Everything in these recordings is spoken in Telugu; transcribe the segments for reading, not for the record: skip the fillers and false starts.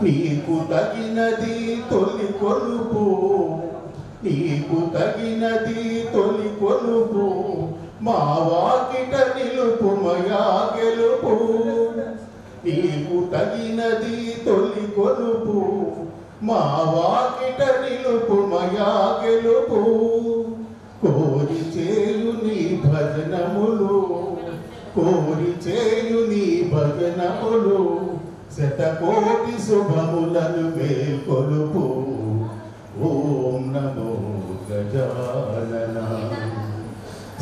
నీకు తగినది తొలి కొలుపు, నీకు తగినది తొలి కొలుపు, మా వాకిట నిలుపు మయా గెలుపు. నీకు తగినది తొలి కొలుపు, మా వాకిట నిలుపు మయా గెలుపు. కోరి చేయు నీ భజనములు, కోరి చేయు నీ భజనములు, శతకోటి శుభములను వేల్కొలుపు. ఓం నమో గజానన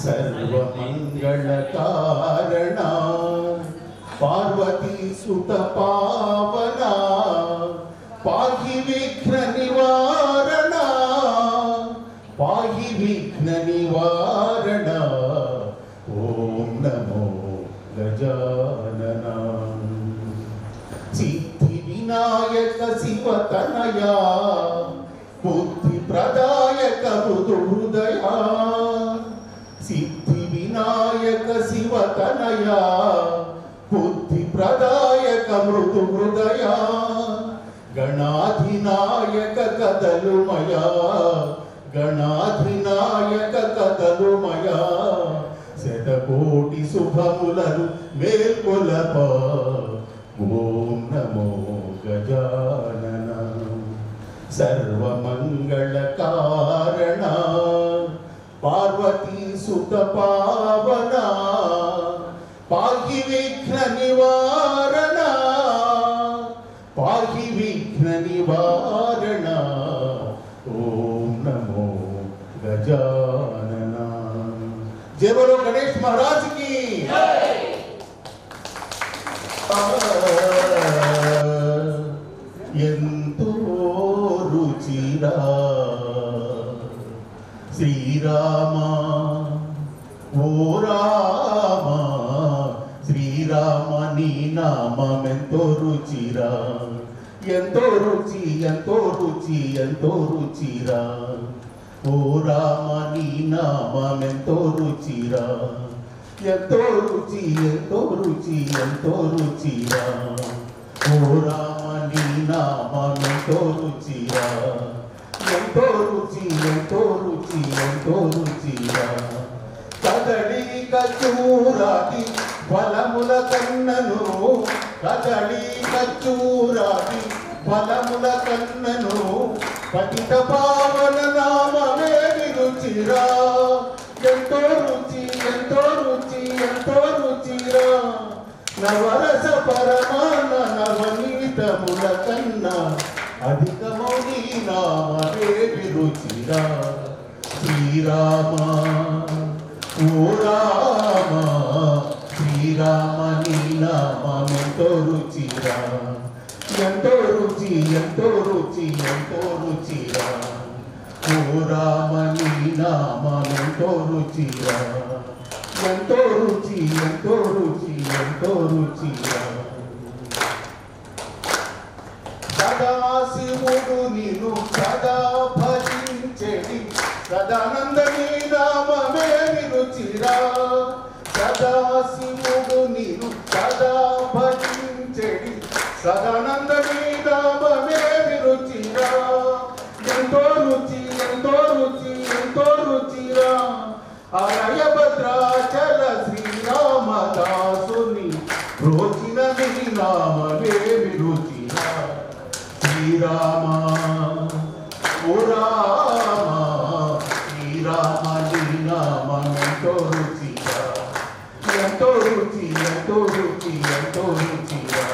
సర్వమంగళ కారణ, పార్వతీ సుత పావన, పాహి విఘ్న నివారణ, పాహి విఘ్న నివారణ. ఓం నమో గజానన సిద్ధి వినాయక శివతనయా, బుద్ధి ప్రదాయక మృదు హృదయా. సిద్ధి వినాయక శివతనయా, బుద్ధి ప్రదాయక మృదు హృదయా. గణాధినాయక కదలుమయా, గణాధినాయక కదలుమయా. శతకోటి శుభములను మేల్కొలప. ఓం నమో గజానన సర్వమంగళ కారణ, పార్వతీ సుత పావన, పాహి విఘ్న నివారణ, పాహి విఘ్న నివారణ. ఓం నమో గజానన. జై బోలో గణేష్ మహారాజ్ కి. ఎంతో రుచిరా శ్రీరామ, ఓ రామ శ్రీరామ, నీ నామమెంతో రుచిరా. ఎంతో రుచి, ఎంతో రుచి, ఎంతో రుచిరా. ఓ రామ నీ నామమెంతో రుచిరా. ఎంతో రుచి, ఎంతో రుచి, ఎంతో రుచిరా. ఓ రామ నీ నామమెంతో రుచిరా. ఎంతో రుచి, ఎంతో రుచి, ఎంతో రుచిరా. కదళి కచూరాది ఫలముల కన్నను, కదళి కచూరాది ఫలముల కన్నను, పతిత పావన నామమే రుచిరా. ఎంతో రుచి, ఎంతో రుచి, ఎంతో రుచిరా. నవరస పరమాన నవనీతముల కన్నా అధికమౌ నీ నామమే రుచిరా. శ్రీరామ, ఓ రామ శ్రీరామ, నీ నామమెంతో రుచిరా. ఎంతో రుచి, ఎంతో రుచి, ఎంతో రుచిరా. ఓ రామ నీ నామమెంతో రుచిరా. ఎంతో రుచి, ఎంతో రుచి, ఎంతో రుచిరా. సదాశివుడు నిన్ను సదా భజించెడి, సదానంద నీ నామమే రుచిరా. సదాశివుడు నిన్ను సదా భజించెడి, సదానంద నీ నామమే రుచిరా. ఎంతో రుచి, ఎంతో రుచి, ఎంతో రుచిరా. అరయ భద్రాచల శ్రీరామదాసుని రోచిన నీ నామమే రుచిరా. శ్రీరామ, ఓ రామ శ్రీరామ, నీ నామమెంతో రుచిరా. ఎంతో రుచి, ఎంతో రుచి, ఎంతో రుచిరా.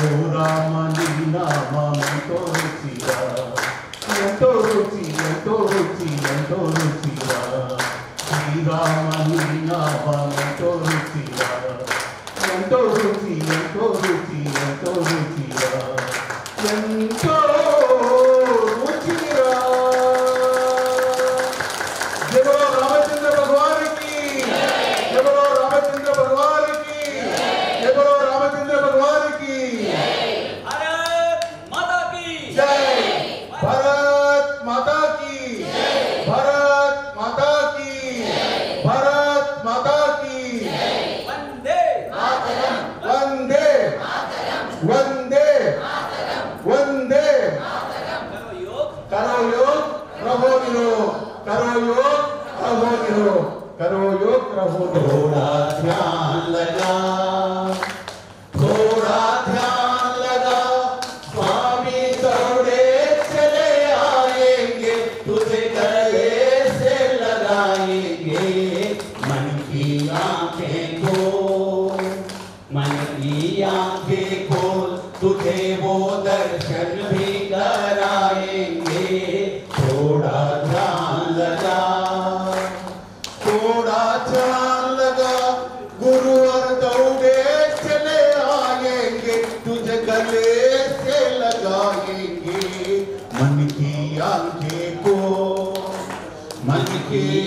ఓ రామ నీ నామమెంతో రుచిరా. ఎంతో రుచి, ఎంతో రుచి, ఎంతో రుచిరా. శ్రీరామ నీ నామమెంతో రుచిరా. ఎంతో రుచి, ఎంతో రుచి, ఎంతో రుచిరా. ఎంతో రుచిరా. జై బోలో రామచంద్ర భగవాన్ కి, జై బోలో రామచంద్ర భగవాన్ కి, జై బోలో రామచంద్ర భగవాన్ కి. भारत माता की जय, भारत माता की, भारत माता की, भारत माता की. वंदे वंदे वंदे तुझे वो दर्शन भी कराएंगे। थोड़ा ध्यान लगा, थोड़ा ध्यान लगा, गुरु और दौड़े चले आएंगे, तुझे गले से लगाएंगे। मन की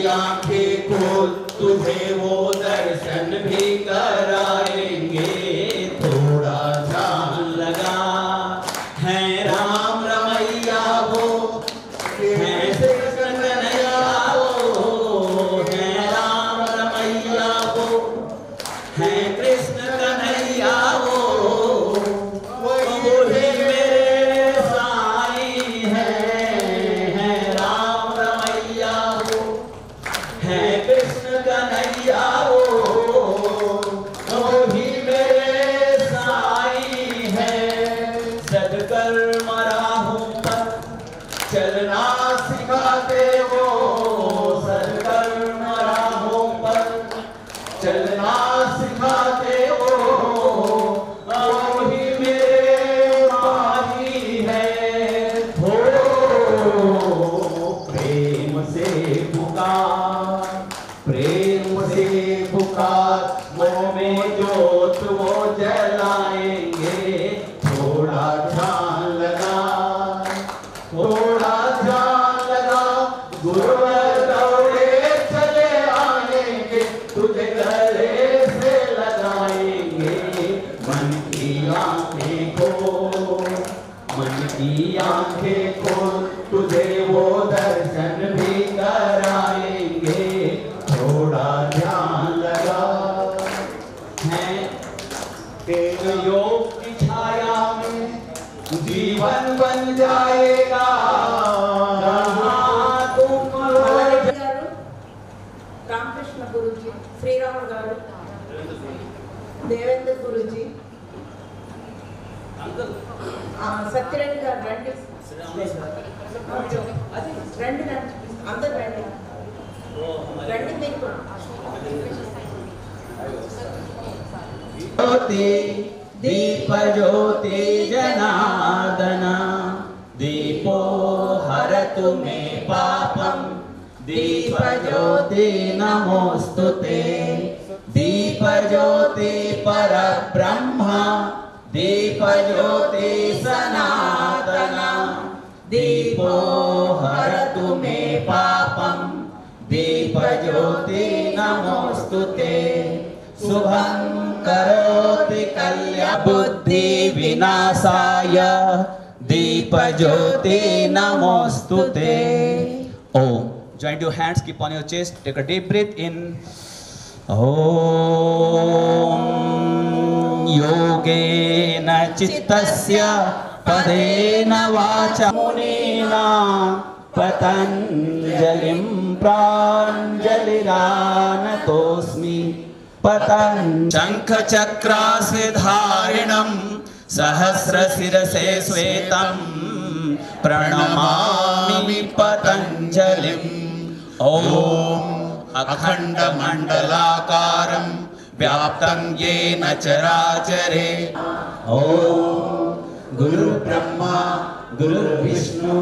आंखें खोल, तुझे वो दर्शन भी कराएंगे। थोड़ा ध्यान लगा, है राम रमैया वो, है कृष्ण कन्हैया वो, है राम रमैया वो, है कृष्ण कन्हैया वो, वही मेरे साईं है राम रमैया वो, है कृष्ण कन्हैया वो, वही मेरे साईं है। सदकर्म राहों पर चलना सिखाते वो, सदकर्म राहों पर चलना सिखाते वो, वही मेरे माही है। हो प्रेम से पुकार, मोह में जोत वो जलाएंगे। थोड़ा ध्यान लगा, गुरुवर दौड़े चले आएंगे, तुझे गले से लगाएंगे। मन की आंखें खोल, तुझे वो दर्शन भी कराएंगे। थोड़ा ध्यान लगा, है तेरे योग की छाया में जीवन बन जाएगा। రామకృష్ణ గురూజీ, శ్రీరామ్ గారు, దేవేంద్ర గురూజీ, సత్యరెడ్డి గారు రండి, రండి అందరు రండి, రండి మీకు दीप ज्योति जनार्दन, दीपो हरतु मे पापम, दीप ज्योति नमोस्तुते। दीप ज्योति परब्रह्म, दीप ज्योति सनातन, दीपो हरतु मे पापम, दीप ज्योति नमोस्तुते। शुभं करोति कल्याण बुद्धि विनाशाय, दीप ज्योति नमोस्तुते। Om. Join your hands, keep on your chest, take a deep breath in. Om. योगेन चित्तस्य पदेन वाचा मुनीना पतञ्जलिं प्राञ्जलिरानतोऽस्मि। शंख चक्रास्य धारिणं सहस्रशिरसे श्वेतं, प्रणमामि पतञ्जलिम्। ॐ अखण्डमण्डलाकारं व्याप्तं येन चराचरे। ॐ गुरुर्ब्रह्मा गुरुर्विष्णु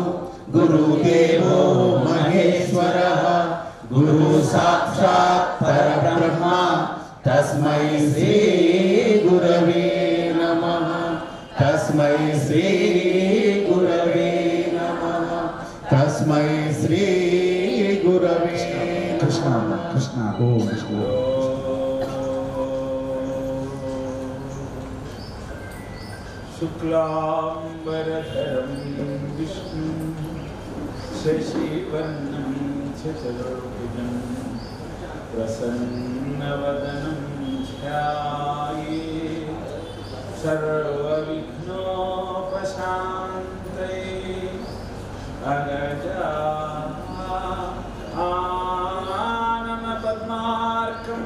गुरुदेवो महेश्वरः, गुरु साक्षात् परब्रह्मा, तस्मै श्री गुरवे नमः, तस्मै श्री गुरवे नमः, तस्मै श्री गुरवे। कृष्ण कृष्ण ओम कृष्ण। शुक्लांबरधरं विष्णु शशिवर्णं चतुर्भुजं, प्रसन्नवदनं ध्यायेत् सर्वविघ्नोपशान्तये। अगजा आनन पद्मार्कं,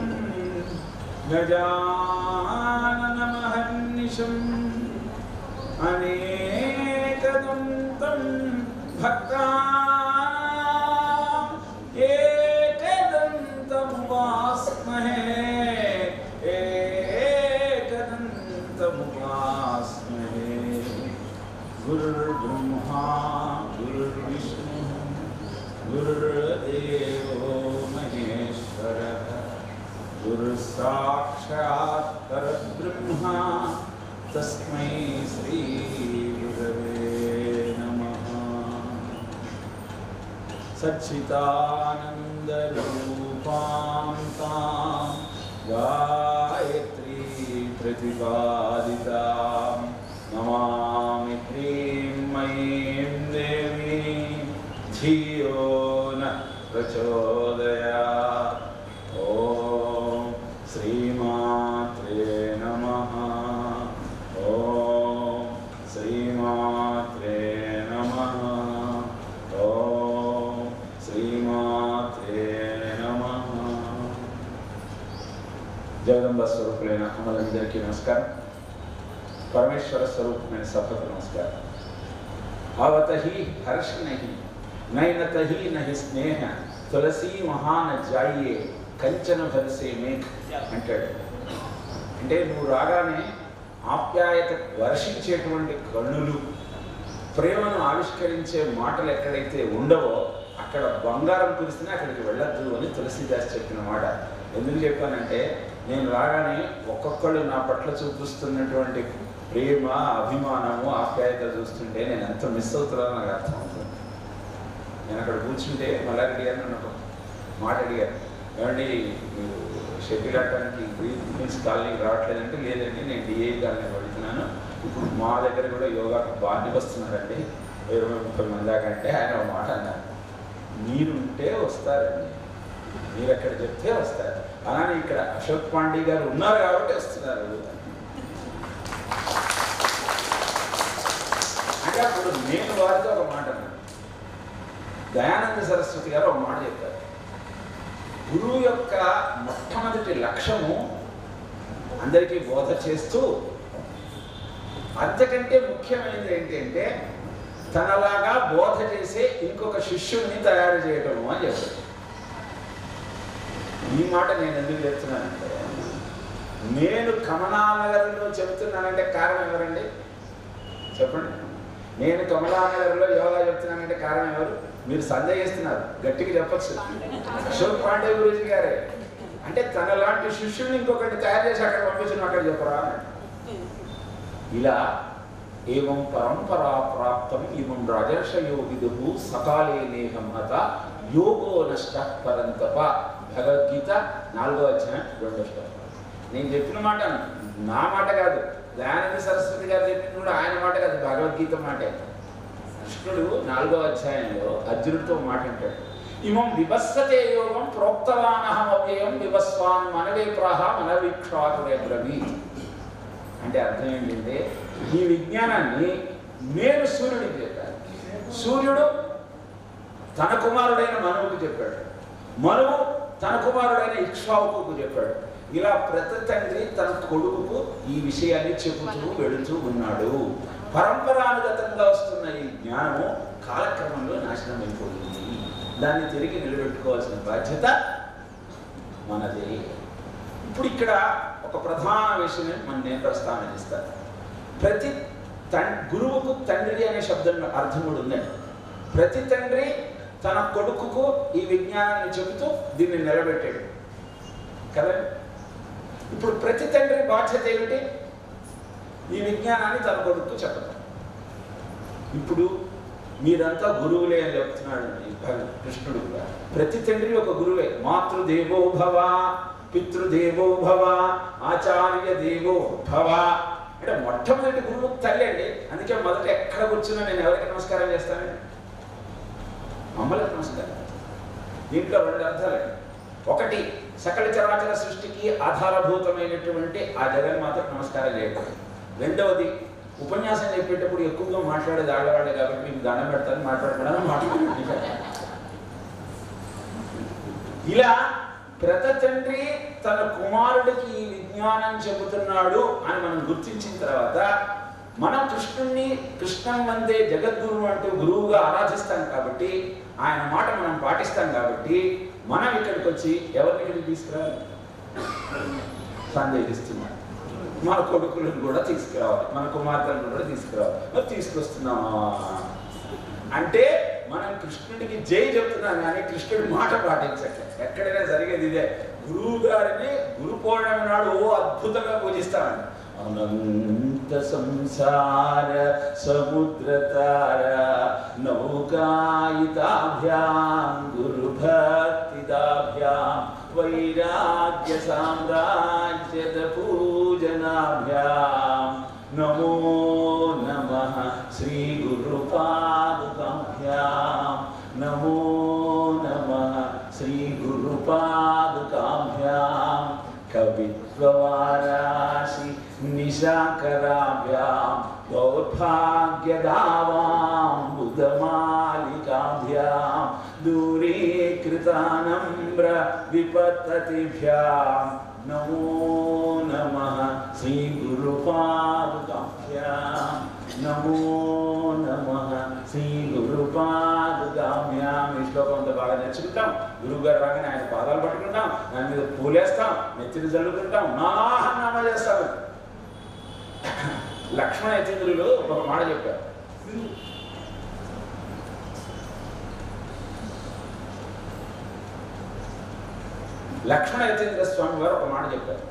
गजाननमहर्निशम्, अनेकदन्तं भक्तानाम् एकदन्तमुपास्महे, एकदन्तमुपास्महे। गुरुर्ब्रह्मा गुरुर्विष्णु गुरुर्देवो महेश्वरः गुरुसाक्षात् परब्रह्मा तस्मै श्री गुरवे नमः। सच्चिदानन्दरूपां तां गायत्री प्रतिपादितां नमामि ह्रीं देवीं धियो न प्रचोदयात्। ॐ श्रीमात्रे नमः। ॐ श्रीमात्रे नमः। ॐ श्रीमात्रे नमः। जगदंबा स्वरूपुलैన అమ్మలందరికీ నమస్కారం। परमेश्वर स्वरूपమైన సభకు నమస్కారం। आवत ही हर्ष नहीं नयनत ही नहीं स्नेह तुलसी महान जाइए कंचन भर से मेघ అంటాడు। అంటే నువ్వు రాగానే ఆప్యాయత వర్షించేటువంటి కన్నులు, ప్రేమను ఆవిష్కరించే మాటలు ఎక్కడైతే ఉండవో అక్కడ బంగారం కురిసినా అక్కడికి వెళ్ళొద్దు అని తులసీదాస్ చెప్పిన మాట। ఎందుకు చెప్పానంటే నేను రాగానే ఒక్కొక్కళ్ళు నా పట్ల చూపిస్తున్నటువంటి ప్రేమ, అభిమానము, ఆప్యాయత చూస్తుంటే నేను ఎంత మిస్ అవుతున్నానో నాకు అర్థమవుతుంది। నేను అక్కడ కూర్చుంటే మళ్ళీ అడిగారు, నన్ను ఒక మాట అడిగారు, ఏమండి మీరు షెడ్యూల్ ఆడటానికి గ్రీన్స్ కాలనీకి రావట్లేదంటే లేదండి నేను డిఏ కాలనీ వెళ్తున్నాను, ఇప్పుడు మా దగ్గర కూడా యోగాకు బాగా వస్తున్నారండి 20-30 మంది దాకా అంటే ఆయన ఒక మాట అన్నారు, మీరుంటే వస్తారండి, మీరు ఎక్కడ చెప్తే వస్తారు, అలానే ఇక్కడ అశోక్ పాండే గారు ఉన్నారు కాబట్టి వస్తున్నారు అంటే అప్పుడు నేను వారితో ఒక మాట అన్నాను। దయానంద సరస్వతి గారు ఒక మాట చెప్పారు, గురువు యొక్క మొట్టమొదటి లక్ష్యము అందరికీ బోధ చేస్తూ అంతకంటే ముఖ్యమైనది ఏంటంటే తనలాగా బోధ చేసే ఇంకొక శిష్యుడిని తయారు చేయటము అని చెప్పారు। ఈ మాట నేను ఎందుకు చెప్తున్నానంటే నేను కమలానగర్లో చెబుతున్నానంటే కారణం ఎవరండి చెప్పండి? నేను కమలానగర్లో యోగా చెప్తున్నానంటే కారణం ఎవరు? మీరు సందేహిస్తున్నారు, గట్టిగా చెప్పచ్చు, అశోక్ పాండే గురూజీ గారే। అంటే తనలాంటి శిష్యుడిని ఇంకొకటి తయారు చేసి అక్కడ పంపించిన అక్కడ చెప్పరా అన్నాడు। ఇలా ఏవం పరంపరా ప్రాప్తం ఇవం రాజర్షయో విదుహు సకాలే నేహమత యోగో నష్ట పరంతప భగవద్గీత 4వ అధ్యాయం 2వ శ్లోకం। నేను చెప్పిన మాట నా మాట కాదు, దయానంద సరస్వతి గారు చెప్పింది కూడా ఆయన మాట కాదు, భగవద్గీత మాటే। కృష్ణుడు 4వ అధ్యాయంలో అర్జునుడితో మాట అంటాడు, ఇమం వివస్వతే యోగం ప్రోక్తవానహమవ్యయం వివస్వాన్ మనవే ప్రాహ మనవీక్షాతురే బ్రవీత్। అంటే అర్థం ఏంటంటే ఈ విజ్ఞానాన్ని నేను సూర్యుడికి చెప్పాను, సూర్యుడు తన కుమారుడైన మనువుకు చెప్పాడు, మనువు తన కుమారుడైన ఇక్ష్వాకుకు చెప్పాడు। ఇలా ప్రతి తండ్రి తన కొడుకుకు ఈ విషయాన్ని చెబుతూ వెళుతూ ఉన్నాడు। పరంపరానుగతంగా వస్తున్న ఈ జ్ఞానము కాలక్రమంలో నాశనం అయిపోతుంది, దాన్ని తిరిగి నిలబెట్టుకోవాల్సిన బాధ్యత మనదే। ఇప్పుడు ఇక్కడ ఒక ప్రధాన విషయం నేను ప్రస్తావన చేస్తాను। ప్రతి గురువుకు తండ్రి అనే శబ్దం అర్థం కూడా ఉందండి। ప్రతి తండ్రి తన కొడుకుకు ఈ విజ్ఞానాన్ని చెబుతూ దీన్ని నిలబెట్టాడు కదా। ఇప్పుడు ప్రతి తండ్రి బాధ్యత ఏమిటి? ఈ విజ్ఞానాన్ని తన కొడుకు చెప్పడం। ఇప్పుడు మీరంతా గురువులే అని చెప్తున్నాడు కృష్ణుడు కూడా। ప్రతి తండ్రి ఒక గురువే, మాతృదేవో భవ పితృదేవో భవ ఆచార్య దేవో భవ అంటే మొట్టమొదటి గురువు తల్లి అండి। అందుకే మొదట ఎక్కడ కూర్చున్నా నేను ఎవరికి నమస్కారం చేస్తానండి? అమ్మలకు నమస్కారం। దీంట్లో 2 అర్థాలండి, ఒకటి సకల చరాచర సృష్టికి ఆధారభూతమైనటువంటి ఆ జగన్మాతకు నమస్కారం చేయడం, రెండవది ఉపన్యాసం చెప్పేటప్పుడు ఎక్కువగా మాట్లాడేది ఆడవాళ్ళే కాబట్టి మీకు దండం పెడతాను, మాట్లాడకుండా ఇలా ప్రతి తండ్రి తన కుమారుడికి ఈ విజ్ఞానం చెబుతున్నాడు అని మనం గుర్తించిన తర్వాత మనం కృష్ణం వందే జగద్గురువు అంటూ గురువుగా ఆరాధిస్తాం కాబట్టి ఆయన మాట మనం పాటిస్తాం కాబట్టి మనం ఇక్కడికి వచ్చి ఎవరిని ఇక్కడికి తీసుకురావాలి? సందేహిస్తున్నాం। మా కొడుకులను కూడా తీసుకురావాలి, మన కుమార్తెలను కూడా తీసుకురావాలి. మరి తీసుకొస్తున్నామా అంటే మనం కృష్ణుడికి జై చెప్తున్నాం కానీ కృష్ణుడి మాట పాటించట్లే. ఎక్కడైనా జరిగేది ఇదే. గురువు గారిని గురు పౌర్ణమి నాడు అద్భుతంగా పూజిస్తామండి. అనంత సంసార సముద్రతార నౌకాయితాభ్యాం గురు భక్తిదాభ్యాం వైరాగ్య సామ్రాజ్యద పూజనాభ్యాం నమో నమః శ్రీ గురు పాదుకాభ్యాం నమో నమః శ్రీ గురు పాదుకాభ్యాం కవిత్వవారాశి నిశాకరాభ్యాం దౌర్భాగ్యదావాం బుధమాలికాభ్యాం దూరీకృతానమ్ర విపత్తతిభ్యాం నమో నమః శ్రీ గురు పాదుకాభ్యాం నమో నమః శ్రీ గురు పాదుకాభ్యాం. ఈ శ్లోకం అంతా బాగా నేర్చుకుంటాం. గురువు గారు రాగానే ఆయన పాదాలు పట్టుకుంటాం, దాని మీద పూలేస్తాం, నెత్తిని చల్లుకుంటాం, నామ చేస్తాం. లక్ష్మణ యతీంద్రులు ఒక మాట చెప్పారు. లక్ష్మణ యతీంద్ర స్వామి వారు ఒక మాట చెప్పారు.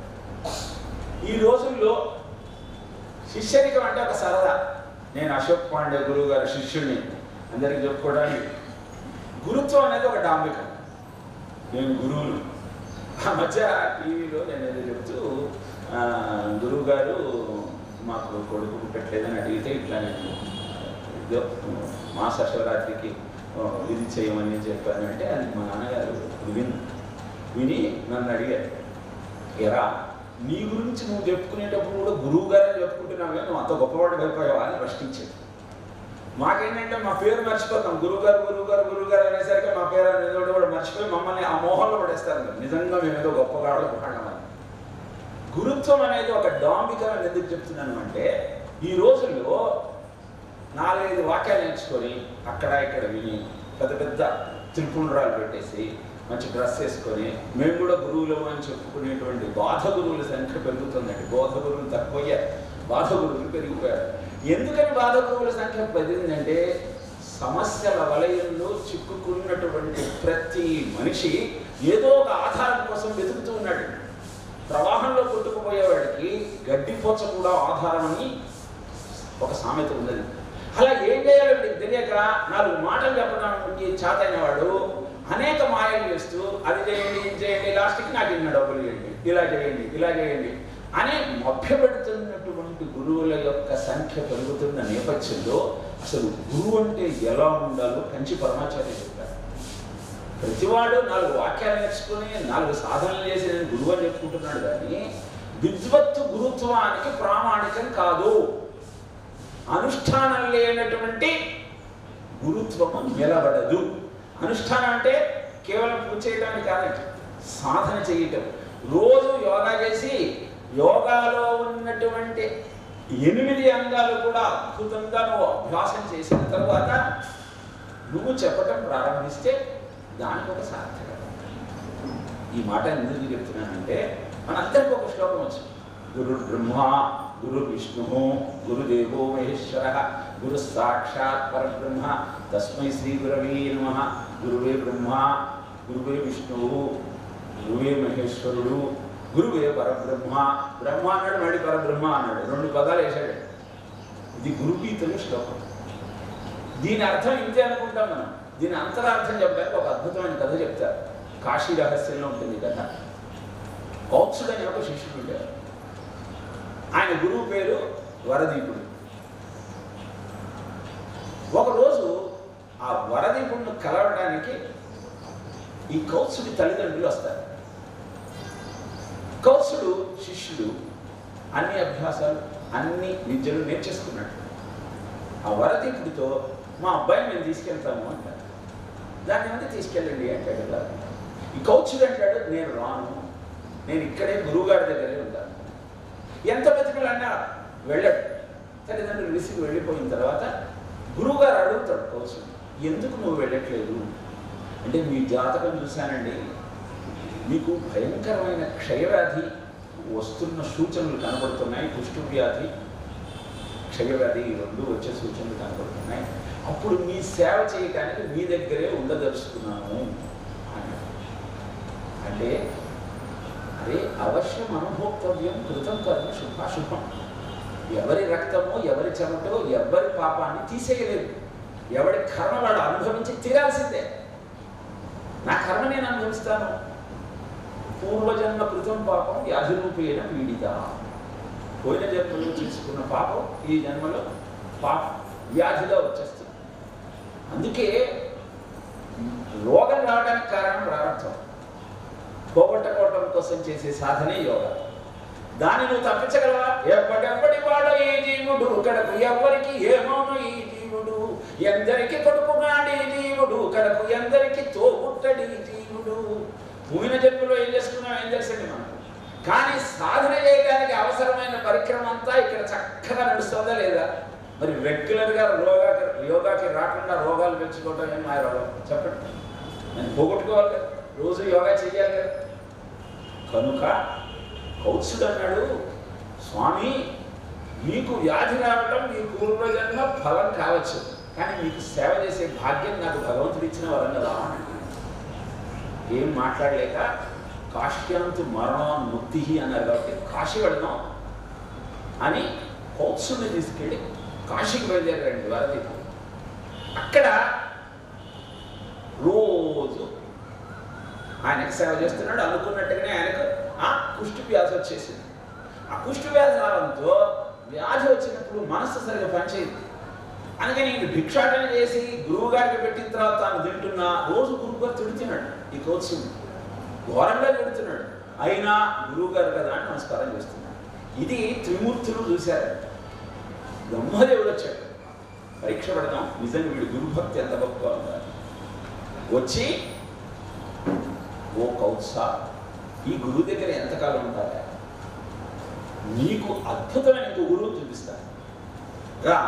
ఈ రోజుల్లో శిష్యరికం అంటే ఒక సరదా. నేను అశోక్ పాండే గురువు గారి శిష్యుడిని అందరికీ చెప్పుకోవడానికి. గురుత్వం అనేది ఒక డాంబికం. నేను గురువులు. ఆ మధ్య టీవీలో నేను ఏదో చెప్తూ గురువు గారు మాకు కొడుకు పెట్టలేదని అడిగితే ఇట్లా నేను మాస శివరాత్రికి ఇది చేయమని చెప్పాను. అంటే అది మా నాన్నగారు విని నన్ను అడిగారు, ఎరా నీ గురించి నువ్వు చెప్పుకునేటప్పుడు కూడా గురువు గారని చెప్పుకుంటున్నావే, నువ్వు అంత గొప్పవాడు అయిపోయావా అని ప్రశ్నించాడు. మాకేంటంటే మా పేరు మర్చిపోతాం. గురువుగారు గురువుగారు గురువుగారు అనేసరికి మా పేరు అనేది కూడా మర్చిపోయి మమ్మల్ని ఆ మోహంలో పడేస్తారు. నిజంగా మేమేదో గొప్పగాడు పడ్డామని. గురుత్వం అనేది ఒక డాంబికం అని ఎందుకు చెప్తున్నాను అంటే, ఈ రోజుల్లో 4-5 వాక్యాలు నేర్చుకొని అక్కడ ఇక్కడ విని పెద్ద పెద్ద త్రిపుండ్రాలు పెట్టేసి మంచి డ్రెస్ వేసుకొని మేము కూడా గురువులు అని చెప్పుకునేటువంటి బాధ గురువుల సంఖ్య పెరుగుతుందండి. బోధ గురువులు తక్కువయ్యారు, బాధ గురువులు పెరిగిపోయారు. ఎందుకని బాధ గురువుల సంఖ్య పెరిగిందంటే, సమస్యల వలయంలో చిక్కుకున్నటువంటి ప్రతి మనిషి ఏదో ఒక ఆధారం కోసం వెతుకుతూ ఉన్నాడు. ప్రవాహంలో కొట్టుకుపోయేవాడికి గడ్డిపోచ కూడా ఆధారం అని ఒక సామెత ఉన్నది. అలా ఏం చేయాలంటే తెలియక 4 మాటలు చెప్పడానికి చేతైన వాడు అనేక మాయలు చేస్తూ అది చేయండి ఇది చేయండి, లాస్ట్కి నాకు ఇన్న డబ్బులు చేయండి, ఇలా చేయండి ఇలా చేయండి అని మభ్యపెడుతున్నటువంటి గురువుల యొక్క సంఖ్య పెరుగుతున్న నేపథ్యంలో అసలు గురువు అంటే ఎలా ఉండాలో కంచి పరమాచార్య చెప్పారు. ప్రతివాడు 4 వాక్యాలు నేర్చుకుని 4 సాధనలు చేసి నేను గురువు అని చెప్పుకుంటున్నాడు కానీ విద్వత్తు గురుత్వానికి ప్రామాణికం కాదు. అనుష్ఠానం లేనటువంటి గురుత్వము నిలబడదు. అనుష్ఠానం అంటే కేవలం పూజ చేయడానికి కాదండి, సాధన చేయటం. రోజు యోగా చేసి యోగాలో ఉన్నటువంటి 8 అంగాలు కూడా అద్భుతంగా నువ్వు అభ్యాసం చేసిన తర్వాత నువ్వు చెప్పటం ప్రారంభిస్తే దానికి ఒక సార్థకత. ఈ మాట ఎందుకు చెప్తున్నానంటే, మనందరికీ ఒక శ్లోకం వచ్చింది. గురు బ్రహ్మ గురు విష్ణు గురుదేవో మహేశ్వర గురు సాక్షాత్ పరబ్రహ్మ తస్మై శ్రీ గురవే నమః. గురువే బ్రహ్మ, గురువే విష్ణువు, గురువే మహేశ్వరుడు, గురువే పరబ్రహ్మ. బ్రహ్మ అన్నాడు, మళ్ళీ పరబ్రహ్మ అన్నాడు, 2 పదాలు వేశాడు. ఇది గురుగీతలు శ్లోకం. దీని అర్థం ఇంతే అనుకుంటాం మనం. దీని అంతరార్థం చెప్పడానికి ఒక అద్భుతమైన కథ చెప్తారు. కాశీ రహస్యంలో ఉంటుంది కథ. కౌత్సుడు అనే ఒక శిష్యుడు ఉంటారు. ఆయన గురువు పేరు వరదీపుడు. ఒకరోజు ఆ వరదీపుడిని కలవడానికి ఈ కౌత్సుడి తల్లిదండ్రులు వస్తారు. కౌత్సుడు శిష్యుడు, అన్ని అభ్యాసాలు అన్ని విద్యలు నేర్చేసుకున్నాడు. ఆ వరదీపుడితో మా అబ్బాయిని మేము తీసుకెళ్తాము అంటారు. దాన్ని ఏమంటే తీసుకెళ్ళండి అంటాడు కదా. ఈ కౌత్సుడు అంటాడు, నేను రాను, నేను ఇక్కడే గురువుగారి దగ్గరే ఉంటాను. ఎంత బతికలన్నా వెళ్ళాడు. తల్లిదండ్రులు విసిగి వెళ్ళిపోయిన తర్వాత గురువుగారు అడుగుతాడు కౌత్సుడు, ఎందుకు నువ్వు వెళ్ళట్లేదు అంటే, మీ జాతకం చూశానండి, మీకు భయంకరమైన క్షయవ్యాధి వస్తున్న సూచనలు కనబడుతున్నాయి. కుష్టు వ్యాధి, క్షయవ్యాధి ఈ రెండు వచ్చే సూచనలు కనబడుతున్నాయి. అప్పుడు మీ సేవ చేయడానికి మీ దగ్గరే ఉండదలుచుకున్నాను అని. అంటే అదే అవశ్యం అనుభోక్తవ్యం కృతం కర్మ శుభాశుభం. ఎవరి రక్తమో ఎవరి చెమటో ఎవరి పాపాన్ని తీసేయలేదు. ఎవరి కర్మ వాడు అనుభవించి తీరాల్సిందే. నా కర్మ నేను అనుభవిస్తాను. పూర్వజన్మ కృతం పాపం వ్యాధి రూపేణ పీడిత. పోయిన జన్మలో చేసుకున్న పాపం ఈ జన్మలో పాపం వ్యాధిగా వచ్చేస్తుంది. అందుకే రోగం రావడానికి కారణం ప్రారంభం. పోగొట్టుకోవటం కోసం చేసే సాధనే యోగా. దాన్ని నువ్వు తప్పించగలవా? ఎప్పటి వాడో ఈ జీవుడు, కడకు ఎవరికి ఏమోను ఈ జీవుడు, ఎందరికి కొడుకున్నాడు ఈ జీవుడు, కడకు ఎందరికి తోబుట్టడి ఈ జీవుడు. పోయిన జన్మలో ఏం చేసుకున్నాం ఏం తెలుసండి మనం. కానీ సాధన చేయడానికి అవసరమైన పరిక్రమ అంతా ఇక్కడ చక్కగా నడుస్తుందా లేదా? మరి రెగ్యులర్గా యోగాకి రాకుండా రోగాలు పెంచుకోవటం ఏం మాయ రోగం చెప్పండి. నేను పోగొట్టుకోవాలి కదా, రోజు యోగా చేయాలి కదా. కనుక కౌత్సుడు అన్నాడు, స్వామి మీకు వ్యాధి రావడం మీ పూర్వజన్మ ఫలం కావచ్చు, కానీ మీకు సేవ చేసే భాగ్యం నాకు భగవంతుడు ఇచ్చిన వరం కదా. ఏం మాట్లాడలేక కాశ్యంతు మరణం ముక్తి అన్నారు కాబట్టి కాశీ వెళదాం అని కౌత్సుడిని తీసుకెళ్ళి కాశీకి బయలుదేరారండి వారదీపం. అక్కడ రోజు ఆయనకు సేవ చేస్తున్నాడు. అనుకున్నట్టుగానే ఆయనకు కుష్టు వ్యాధి వచ్చేసింది. ఆ కుష్టు వ్యాధి రావడంతో వ్యాధి వచ్చినప్పుడు మనస్సు సరిగా పనిచేయదు. అందుకని ఈయన భిక్షాటన చేసి గురువు గారికి పెట్టిన తర్వాత తాను తింటున్నా రోజు గురువు గారు తిడుతున్నాడు. ఈ కౌత్సుడు ఘోరంగా తిడుతున్నాడు. అయినా గురువు గారు కదా అని నమస్కారం చేస్తున్నాడు. ఇది త్రిమూర్తులు చూశారు. బ్రహ్మదేవుడు వచ్చాడు, పరీక్ష పెడదాం నిజంగా వీడు గురుభక్తి ఎంత గొప్పగా ఉండాలి. వచ్చి ఓ కౌత్స, ఈ గురువు దగ్గర ఎంతకాలం ఉంటారా? నీకు అద్భుతమైన ఇంకో గురువు చూపిస్తాను రా.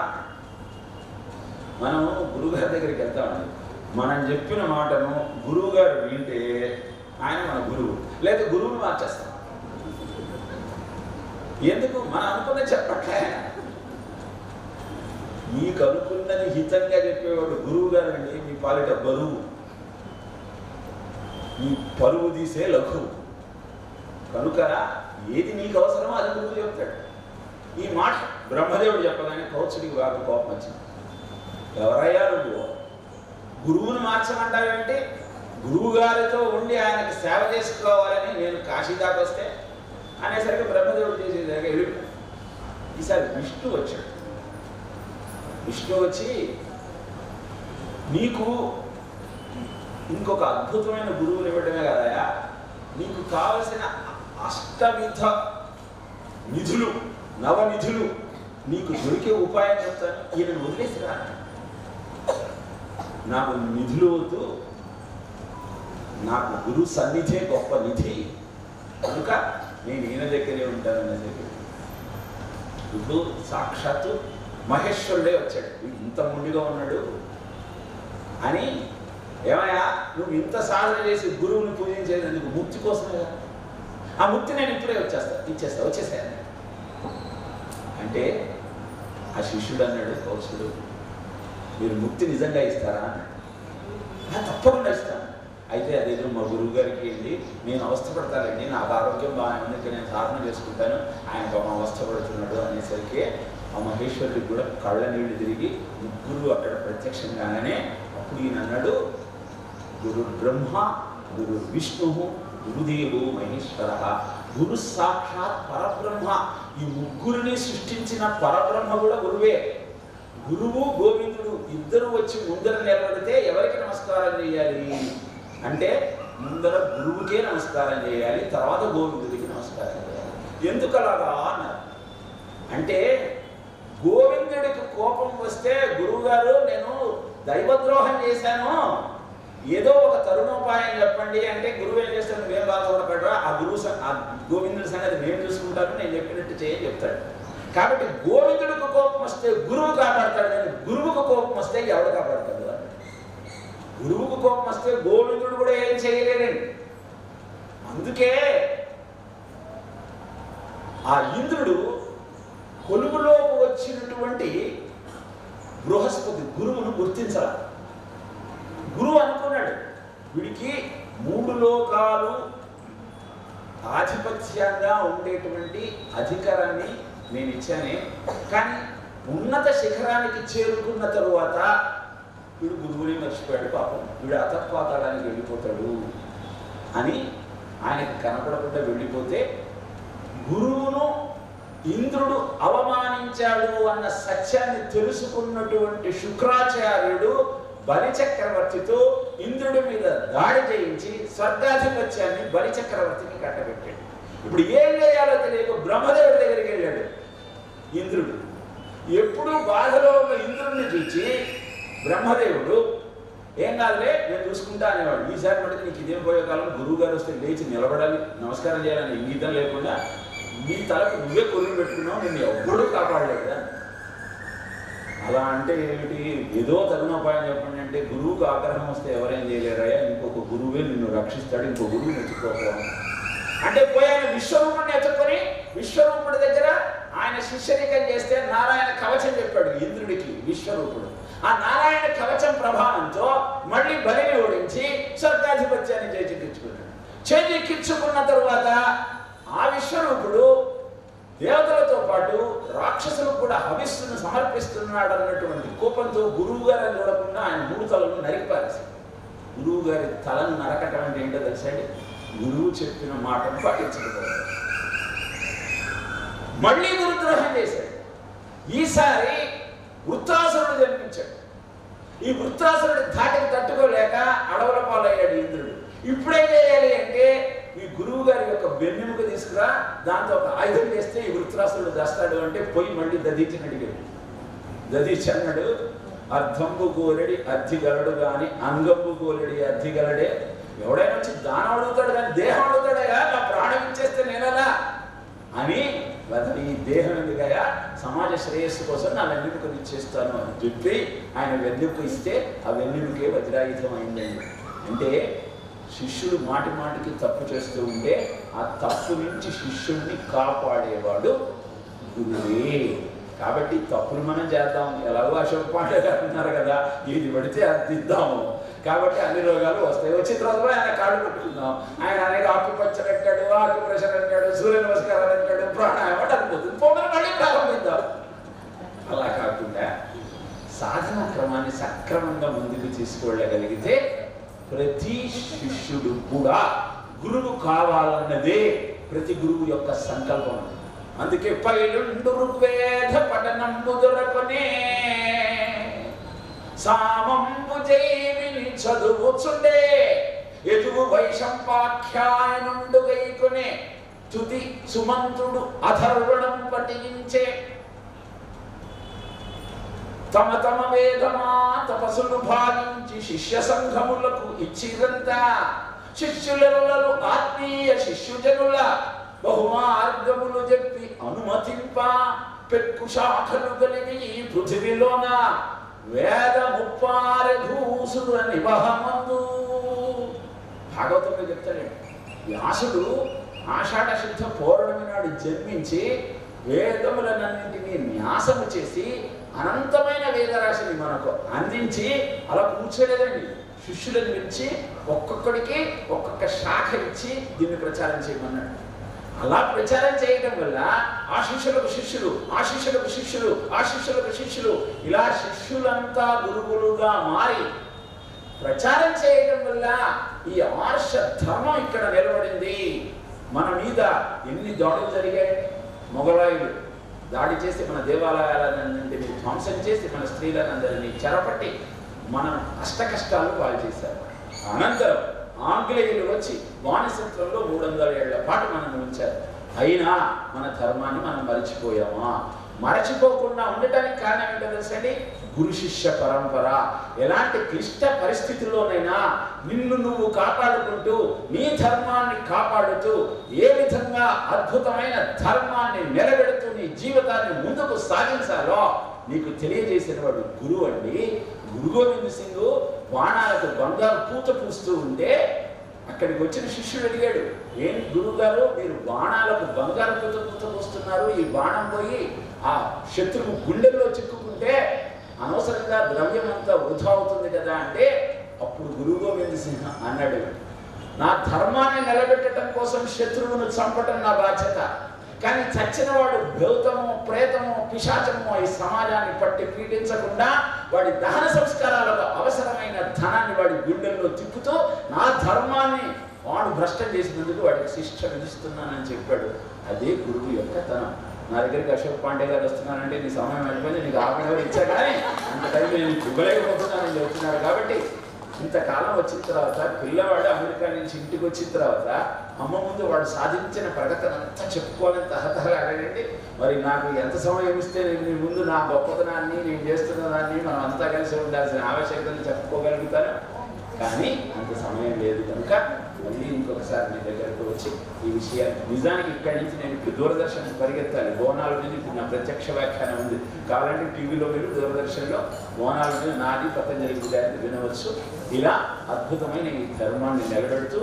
మనం గురువుగారి దగ్గరికి వెళ్తామండి. మనం చెప్పిన మాటను గురువు గారు వింటే ఆయన మన గురువు, లేదా గురువుని మార్చేస్తాం. ఎందుకు? మనం అనుకున్నది చెప్పట్లే. మీకు అనుకున్నది హితంగా చెప్పేవాడు గురువు గారు అండి. మీ పాలిట బరువు, ఈ పరువు తీసే లఘు. కనుక ఏది నీకు అవసరమో అది గురువు చెప్తాడు. ఈ మాట బ్రహ్మదేవుడు చెప్పగానే కౌత్సుడికి బాగా కోపం వచ్చింది. ఎవరయ్యా నువ్వు? గురువుని మార్చమంటావేంటి? గురువు గారితో ఉండి ఆయనకి సేవ చేసుకోవాలని నేను కాశీ దాకా వస్తే అనేసరికి బ్రహ్మదేవుడు చేసేదాకా ఎదురు. ఈసారి విష్ణు వచ్చాడు. విష్ణు వచ్చి నీకు ఇంకొక అద్భుతమైన గురువుని ఇవ్వడమే కదయా, నీకు కావలసిన అష్టవిధ నిధులు, నవనిధులు నీకు దొరికే ఉపాయం చెప్తాను. ఈయనను వదిలేసిరా. నాకు నిధులు వద్దు, నాకు గురు సన్నిధే గొప్ప నిధి, కనుక నేను ఈయన దగ్గరే ఉంటానని చెప్పి ఇప్పుడు సాక్షాత్తు మహేశ్వరుడే వచ్చాడు. ఇంత ముందుగా ఉన్నాడు అని. ఏమయ్యా నువ్వు ఇంత సాధన చేసి గురువుని పూజించేది ఎందుకు? ముక్తి కోసమే కదా. ఆ ముక్తి నేను ఇప్పుడే వచ్చేసాను అంటే ఆ శిష్యుడు అన్నాడు, కౌత్సుడు, మీరు ముక్తి నిజంగా ఇస్తారా అన్నాడు. తప్పకుండా ఇస్తాను. అయితే అదేదో మా గురువు గారికి వెళ్ళి నేను అవస్థపడతానండి, నాకు ఆరోగ్యం బాగానే ఉంది, నేను సాధన చేసుకుంటాను, ఆయన బాగా అవస్థపడుతున్నాడు అనేసరికి ఆ మహేశ్వరుడికి కూడా కళ్ళ నీళ్లు తిరిగి ముగ్గురు అక్కడ ప్రత్యక్షం కాగానే అప్పుడు ఈయన అన్నాడు, గురు బ్రహ్మ, గురు విష్ణు, గురుదేవు మహేశ్వర, గురు సాక్షాత్ పరబ్రహ్మ. ఈ ముగ్గురిని సృష్టించిన పరబ్రహ్మ కూడా గురువే. గురువు గోవిందుడు ఇద్దరు వచ్చి ముందర నిలబడితే ఎవరికి నమస్కారం చేయాలి అంటే ముందర గురువుకే నమస్కారం చేయాలి, తర్వాత గోవిందుడికి నమస్కారం చేయాలి. ఎందుకు అలాగా అన్నారు అంటే, గోవిందుడికి కోపం వస్తే గురువుగారు నేను దైవద్రోహం చేశాను, ఏదో ఒక తరుణోపాయం చెప్పండి అంటే గురువు ఏం చేస్తాడు, నువ్వేం బాధపడపడరా, ఆ గోవిందుడి సంగతి నేను చూసుకుంటాను, నేను చెప్పినట్టు చేయని చెప్తాడు. కాబట్టి గోవిందుడికి కోపం వస్తే గురువు కాపాడతాడు, కానీ గురువుకు కోపం వస్తే ఎవడు కాపాడతాడు? గురువుకు కోపం వస్తే గోవిందుడు కూడా ఏం చేయలేడండి. అందుకే ఆ ఇంద్రుడు కొలువులోకి వచ్చినటువంటి బృహస్పతి గురువును గుర్తించాల. గురువు అనుకున్నాడు, వీడికి 3 లోకాలు ఆధిపత్యంగా ఉండేటువంటి అధికారాన్ని నేను ఇచ్చానే, కానీ ఉన్నత శిఖరానికి చేరుకున్న తరువాత వీడు గురువుని మర్చిపోయాడు, పాపం వీడు అతపాతాళానికి వెళ్ళిపోతాడు అని ఆయనకు కనపడకుండా వెళ్ళిపోతే, గురువును ఇంద్రుడు అవమానించాడు అన్న సత్యాన్ని తెలుసుకున్నటువంటి శుక్రాచార్యుడు బలిచక్రవర్తితో ఇంద్రుడి మీద దాడి చేయించి స్వర్గాధిపత్యాన్ని బలిచక్రవర్తికి కట్టబెట్టాడు. ఇప్పుడు ఏం చేయాలో తెలియక బ్రహ్మదేవుడి దగ్గరికి వెళ్ళాడు ఇంద్రుడు. ఎప్పుడు బాధలో ఉన్న ఇంద్రుడిని చూచి బ్రహ్మదేవుడు ఏం కాదులే నేను చూసుకుంటా అనేవాడు. ఈసారి మటుకు నీకు ఇదేం పోయే కాలం, గురువు గారు వస్తే లేచి నిలబడాలి, నమస్కారం చేయాలని ఇంగితం లేకుండా నీ తలకు నువ్వే కొలువు పెట్టుకున్నావు, నిన్ను ఎవ్వడూ కాపాడలేదు కదా. అలా అంటే ఏమిటి, ఏదో తగునోపాయం చెప్పండి అంటే, గురువుకు ఆగ్రహం వస్తే ఎవరేం చేయలేరయ్యా, ఇంకొక గురువే నిన్ను రక్షిస్తాడు, ఇంకో గురువుని ఎత్తుకోకపోవడం అంటే పోయి ఆయన విశ్వరూపుడిని ఎత్తుకొని విశ్వరూపుడి దగ్గర ఆయన శిష్యరికం చేస్తే నారాయణ కవచం చెప్పాడు ఇంద్రుడికి విశ్వరూపుడు. ఆ నారాయణ కవచం ప్రభావంతో మళ్ళీ బలిని ఓడించి స్వర్గాధిపత్యాన్ని చేజిక్కించుకున్నాడు. చేజిక్కించుకున్న తరువాత ఆ విశ్వరూపుడు దేవతలతో పాటు రాక్షసులకు కూడా హవిస్సును సమర్పిస్తున్నాడు అన్నటువంటి కోపంతో గురువు గారిని చూడకుండా ఆయన 3 తలను నరికిపారేశాడు. గురువు గారి తలను నరకటం అంటే ఏంటో తెలుసండి, గురువు చెప్పిన మాటను పాటించకపోవడం. మళ్ళీ గురుద్రోహం చేశాడు. ఈసారి వృత్రాసురుడు జన్మించాడు. ఈ వృత్రాసురుడి ధాటికి తట్టుకోలేక అడవుల పాలయ్యాడు ఇంద్రుడు. ఇప్పుడేం చేయాలి అంటే, ఈ గురువు గారి యొక్క వెన్నెముక తీసుకురా, దాంతో ఒక ఆయుధం చేస్తే ఈ వృత్రాసురుడు దస్తాడు అంటే పోయి మళ్ళీ దధీచిని అడిగాడు. దధీచి అన్నాడు, అర్ధంబు గోలెడి అర్థిగలడు గాని అంగంబు గోలెడి అర్థిగలడే. ఎవడైనా వచ్చి దానం అడుగుతాడు కానీ దేహం అడుగుతాడయా, నా ప్రాణం ఇచ్చేస్తే నేనలా అని, ఈ దేహం ఎందుకయా, సమాజ శ్రేయస్సు కోసం నా వెన్నెముకను ఇచ్చేస్తాను అని చెప్పి ఆయన వెన్నెముక ఇస్తే ఆ వెన్నెముకే వజ్రాయుధం అయిందండి. అంటే శిష్యుడు మాటి మాటికి తప్పు చేస్తూ ఉంటే ఆ తప్పు నుంచి శిష్యుడిని కాపాడేవాడు గురువే. కాబట్టి తప్పులు మనం చేద్దాం, ఎలాగో అశోక్ పాండే గారు అన్నారు కదా, ఏది పడితే అది తిద్దాము, కాబట్టి అన్ని రోగాలు వస్తాయి. వచ్చిన తర్వాత ఆయన కాళ్ళు పట్టుకుందాం. ఆయన అనేక ఆకుపచ్చలు అంటాడు, ఆకుప్రెషర్ అంటాడు, సూర్య నమస్కారాలు అంటాడు, ప్రాణాయామం అనుకుంటుంది, పొమ్మని మళ్ళీ ప్రారంభిద్దాం. అలా కాకుండా సాధన క్రమాన్ని సక్రమంగా ముందుకు తీసుకువెళ్ళగలిగితే ప్రతి శిష్యుడు కూడా గురువు కావాలన్నదే ప్రతి గురువు యొక్క సంకల్పం. అందుకే పైలుండు ఋగ్వేద పఠనంబు దొరకనే, సామంబు జైవిని చదువుచుండే, ఎదుగు వైశంపాఖ్యాయనుండు గైకొనే, తుది సుమంత్రుడు అథర్వణం పఠించే, తమ తమ వేదమా తపస్సులు భావించి శిష్య సంఘములకు ఇచ్చిదంతా, శిష్యులలో ఆత్మీయ శిష్యుజనుల బహుమార్గములు చెప్పి అనుమతింప, పెక్కు శాఖలు కలిగి ఈ పృథివిలోన వేద ముప్పారధూసుడు నివహమందు. భాగవతంలో చెప్తాడు, వ్యాసుడు ఆషాఢ శుద్ధ పౌర్ణమి నాడు జన్మించి వేదములన్నింటినీ న్యాసము చేసి అనంతమైన వేదరాశిని మనకు అందించి అలా కూర్చోలేదండి. శిష్యులను పిలిచి ఒక్కొక్కడికి ఒక్కొక్క శాఖ ఇచ్చి దీన్ని ప్రచారం చేయమన్నాడు. అలా ప్రచారం చేయడం వల్ల ఆ శిష్యులకు శిష్యులు, ఆ శిష్యులకు శిష్యులు, ఆ శిష్యులకు శిష్యులు, ఇలా శిష్యులంతా గురువులుగా మారి ప్రచారం చేయడం వల్ల ఈ ఆర్ష ధర్మం ఇక్కడ నిలబడింది. మన మీద ఎన్ని దాడులు జరిగాయి, మొగలాయులు దాడి చేసి మన దేవాలయాలన్నింటినీ ధ్వంసం చేసి మన స్త్రీలందరినీ చెరపట్టి మనం అష్ట కష్టాలు పాలు చేశారు. అనంతరం ఆంగ్లేయులు వచ్చి బానిసత్వంలో 300 ఏళ్ల పాటు మనల్ని ఉంచారు. అయినా మన ధర్మాన్ని మనం మరచిపోయామా? మరచిపోకుండా ఉండటానికి కారణం ఏంటో తెలుసండి, గురు శిష్య పరంపర. ఎలాంటి క్లిష్ట పరిస్థితుల్లోనైనా నిన్ను నువ్వు కాపాడుకుంటూ నీ ధర్మాన్ని కాపాడుతూ ఏ విధంగా అద్భుతమైన ధర్మాన్ని నిలబెడుతూ నీ జీవితాన్ని ముందుకు సాగించాలో నీకు తెలియజేసిన వాడు గురువు అండి. గురు గోవింద్ సింగ్ బాణాలకు బంగారు పూత పూస్తూ ఉంటే అక్కడికి వచ్చిన శిష్యుడు అడిగాడు, ఏం గురువు గారు మీరు బాణాలకు బంగారు పూత పోస్తున్నారు, ఈ బాణం పోయి ఆ శత్రువు గుండెల్లో చిక్కుకుంటే అనవసరంగా ద్రవ్యం అంతా వృధా అవుతుంది కదా అంటే, అప్పుడు గురువు గోవింద సింహ అన్నాడు, నా ధర్మాన్ని నిలబెట్టడం కోసం శత్రువును చంపటం నా బాధ్యత, కానీ చచ్చిన వాడు భౌతము ప్రేతము పిశాచము ఈ సమాజాన్ని పట్టి పీడించకుండా వాడి దహన సంస్కారాలకు అవసరమైన ధనాన్ని వాడి గుండెల్లో తిప్పుతూ నా ధర్మాన్ని వాడు భ్రష్టం చేసినందుకు వాడికి శిక్ష విధిస్తున్నానని చెప్పాడు. అదే గురువు యొక్క తనం. నా దగ్గరికి అశోక్ పాండే గారు వస్తున్నానంటే నీ సమయం అయిపోయింది, నీకు హాఫ్ అన్ అవర్ ఇచ్చా కానీ అంత టైం నేను ఇవ్వలేకపోతున్నానని చెప్తున్నారు. కాబట్టి ఇంతకాలం వచ్చిన తర్వాత పిల్లవాడు అమెరికా నుంచి ఇంటికి వచ్చిన తర్వాత అమ్మ ముందు వాడు సాధించిన ప్రగతిని అంతా చెప్పుకోవాలని తహతహలాడండి. మరి నాకు ఎంత సమయం ఇస్తే నేను నీ ముందు నా గొప్పతనాన్ని నేను చేస్తున్న దాన్ని మనం అంతా కలిసి ఉండాల్సిన ఆవశ్యకతను చెప్పుకోగలుగుతాను. కానీ అంత సమయం లేదు కనుక మళ్ళీ ఇంకొకసారి మీ దగ్గరకు వచ్చి ఈ విషయాలు నిజానికి ఇక్కడి నుంచి నేను ఇప్పుడు దూరదర్శన్ పరిగెత్తాలి. బోనాల మీద ఇప్పుడు నా ప్రత్యక్ష వ్యాఖ్యానం ఉంది, కావాలంటే టీవీలో మీరు దూరదర్శన్లో బోనాల మీద నాది పతంజలి గారిని వినవచ్చు. ఇలా అద్భుతమైన ఈ ధర్మాన్ని నిలబెడుతూ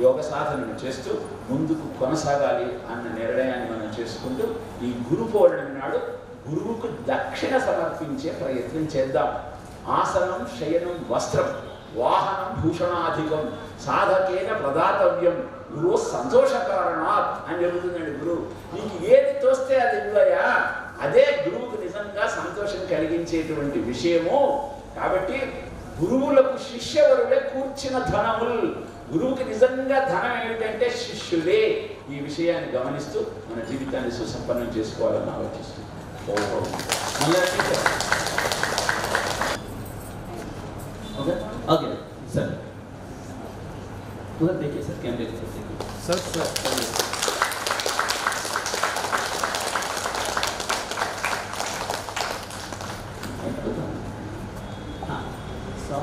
యోగ సాధనను చేస్తూ ముందుకు కొనసాగాలి అన్న నిర్ణయాన్ని మనం చేసుకుంటూ ఈ గురు పౌర్ణమి నాడు గురువుకు దక్షిణ సమర్పించే ప్రయత్నం చేద్దాం. ఆసనం శయనం వస్త్రం వాహనం భూషణాధికం సాధకేన ప్రదాతవ్యం గురువు సంతోషకారణాత్ అని చెబుతుందండి. గురువు నీకు ఏది తోస్తే అది ఇవ్వయా, అదే గురువుకు నిజంగా సంతోషం కలిగించేటువంటి విషయము. కాబట్టి గురువులకు శిష్యవరులే కూర్చిన ధనములు, గురువుకి నిజంగా ధనం ఏమిటంటే శిష్యుడే. ఈ విషయాన్ని గమనిస్తూ మన జీవితాన్ని సుసంపన్నం చేసుకోవాలని ఆలోచిస్తుంది. ओके सर उधर देखिए सर, कैमरे की तरफ देखिए सर। हाँ सर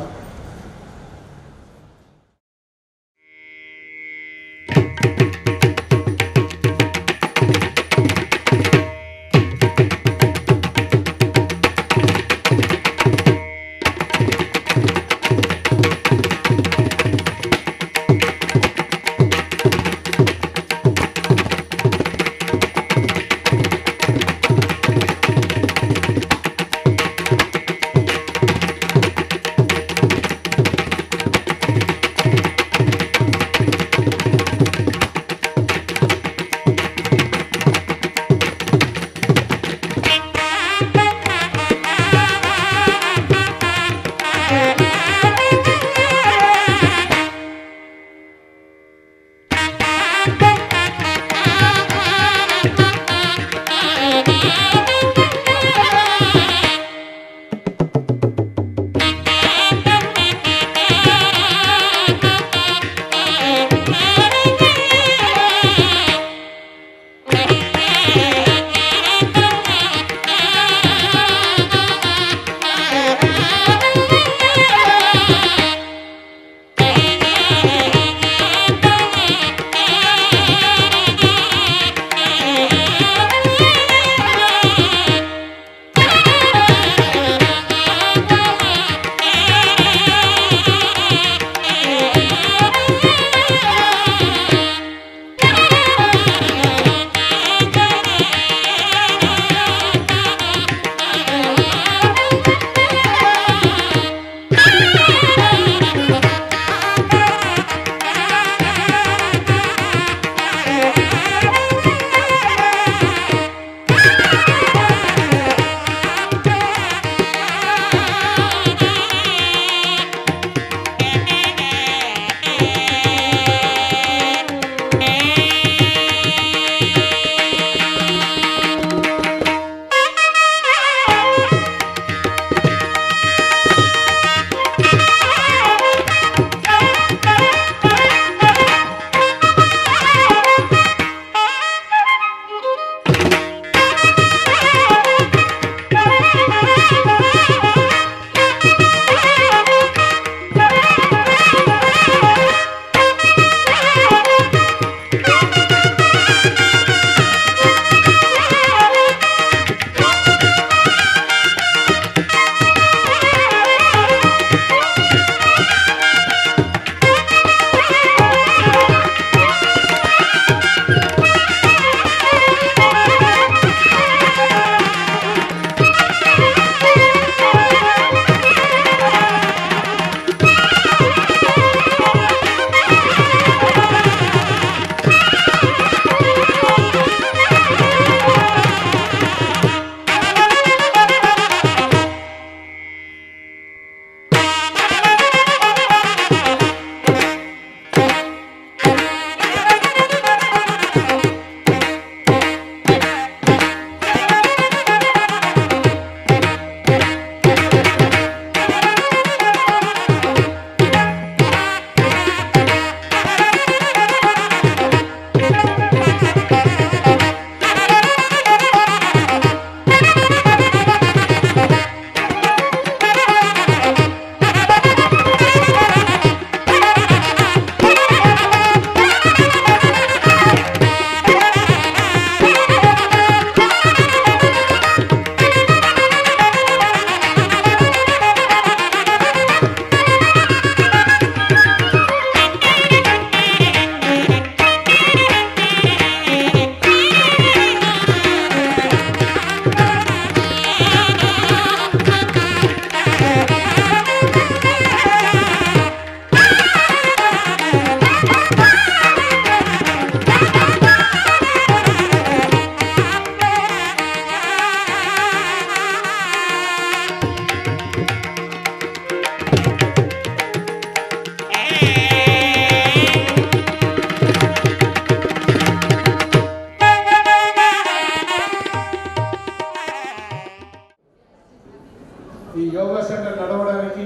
యోగా సెంటర్ నడవడానికి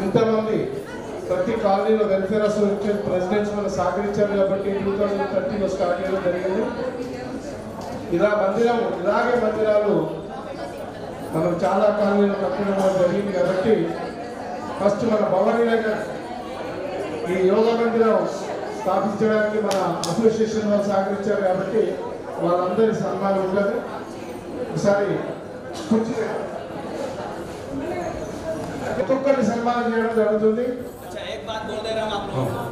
ఇంతమంది ప్రతి కాలనీలో వెల్ఫేర్ అసోసియేషన్ ప్రెసిడెంట్స్ మనం సహకరించారు కాబట్టి 2013లో స్టార్ట్ చేయడం జరిగింది. ఇలాగే మందిరాలు మనం చాలా కాలనీలు కట్టడం జరిగింది కాబట్టి ఫస్ట్ మన భవానీ నగర్ ఈ యోగా మందిరం స్థాపించడానికి మన అసోసియేషన్ వాళ్ళు సహకరించారు కాబట్టి వాళ్ళందరి సన్మానం ఉండదు. ఒకసారి ఒక్కొక్కరిని సన్మానం చేయడం జరుగుతుంది. अच्छा एक बात बोल दे रहा हूँ आप लोगों को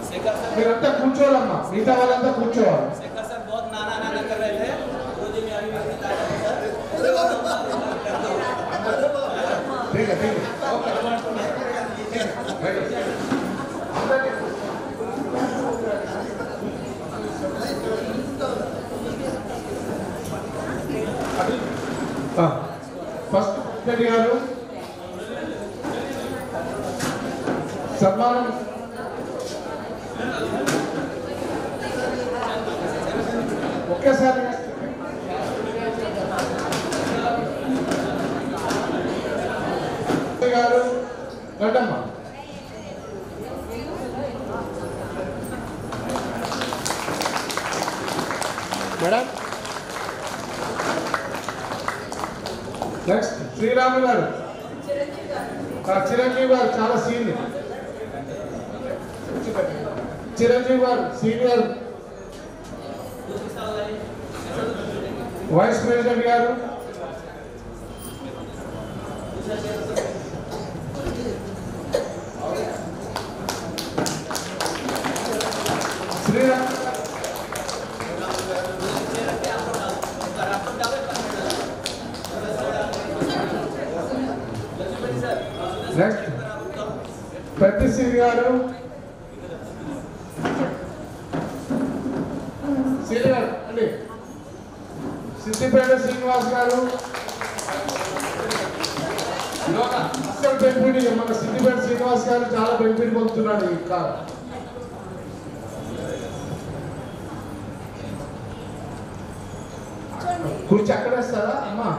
शेखर सर మీరంతా కూర్చోవాలమ్మా, మిగతా వాళ్ళంతా కూర్చోవాలి. शेखर सर बहुत नाना नाना कर रहे थे गुरुजी ने अभी बताया सर ठीक है ओके ఫస్ట్ గారు సన్మానం ఒకేసారి గారు గడ్డమ్మ మేడం. నెక్స్ట్ శ్రీరాము గారు, చిరంజీవి గారు చాలా సీనియర్. చిరంజీవి గారు సీనియర్ వైస్ ప్రెసిడెంట్ గారు. శ్రీరామ్ నెక్స్ట్ పెద్దశ్రీ గారు, సీనియర్ అండి. సిద్దిపేట శ్రీనివాస్ గారు అసలు బెనిఫిట్, మన సిద్దిపేట శ్రీనివాస్ గారు చాలా బెనిఫిట్ పొందుతున్నాడు. ఇంకా కుర్చీ అక్కడ వేస్తారా అమ్మా?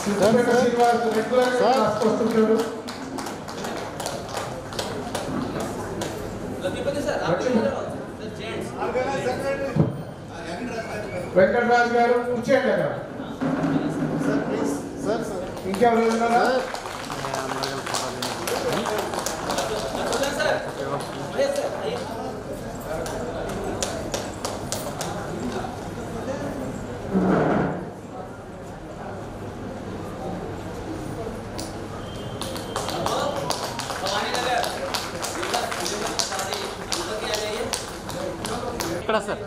సిద్దిపేట శ్రీనివాస్ రెగ్యులర్ వస్తుంటాడు. వెంకటరాజు గారు కూర్చోండి అక్కడ. ఇంకెవరు ఉన్నారా? ఇక్కడ సార్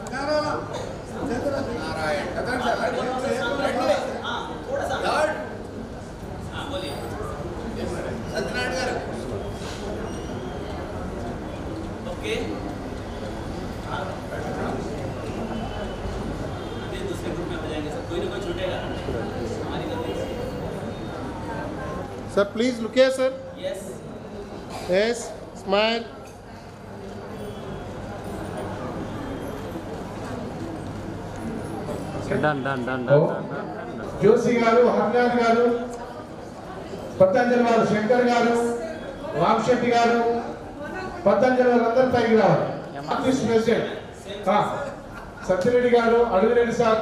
ओके दूसरे ग्रुप में हो जाएंगे सर, कोई ना कोई छूटेगा हमारी गलती से. Sir, please look here, sir. Yes. Yes, smile. Done Joshi గారు, హర్నాథ్ గారు, పతంజలి వారు, శంకర్ గారు, రామశెట్టి గారు, పతంజలి వారు అందరూ పైకి రావాలి. ఆర్టిస్ట్ ప్రెసిడెంట్ సత్యరెడ్డి గారు, అడవిరెడ్డి సార్.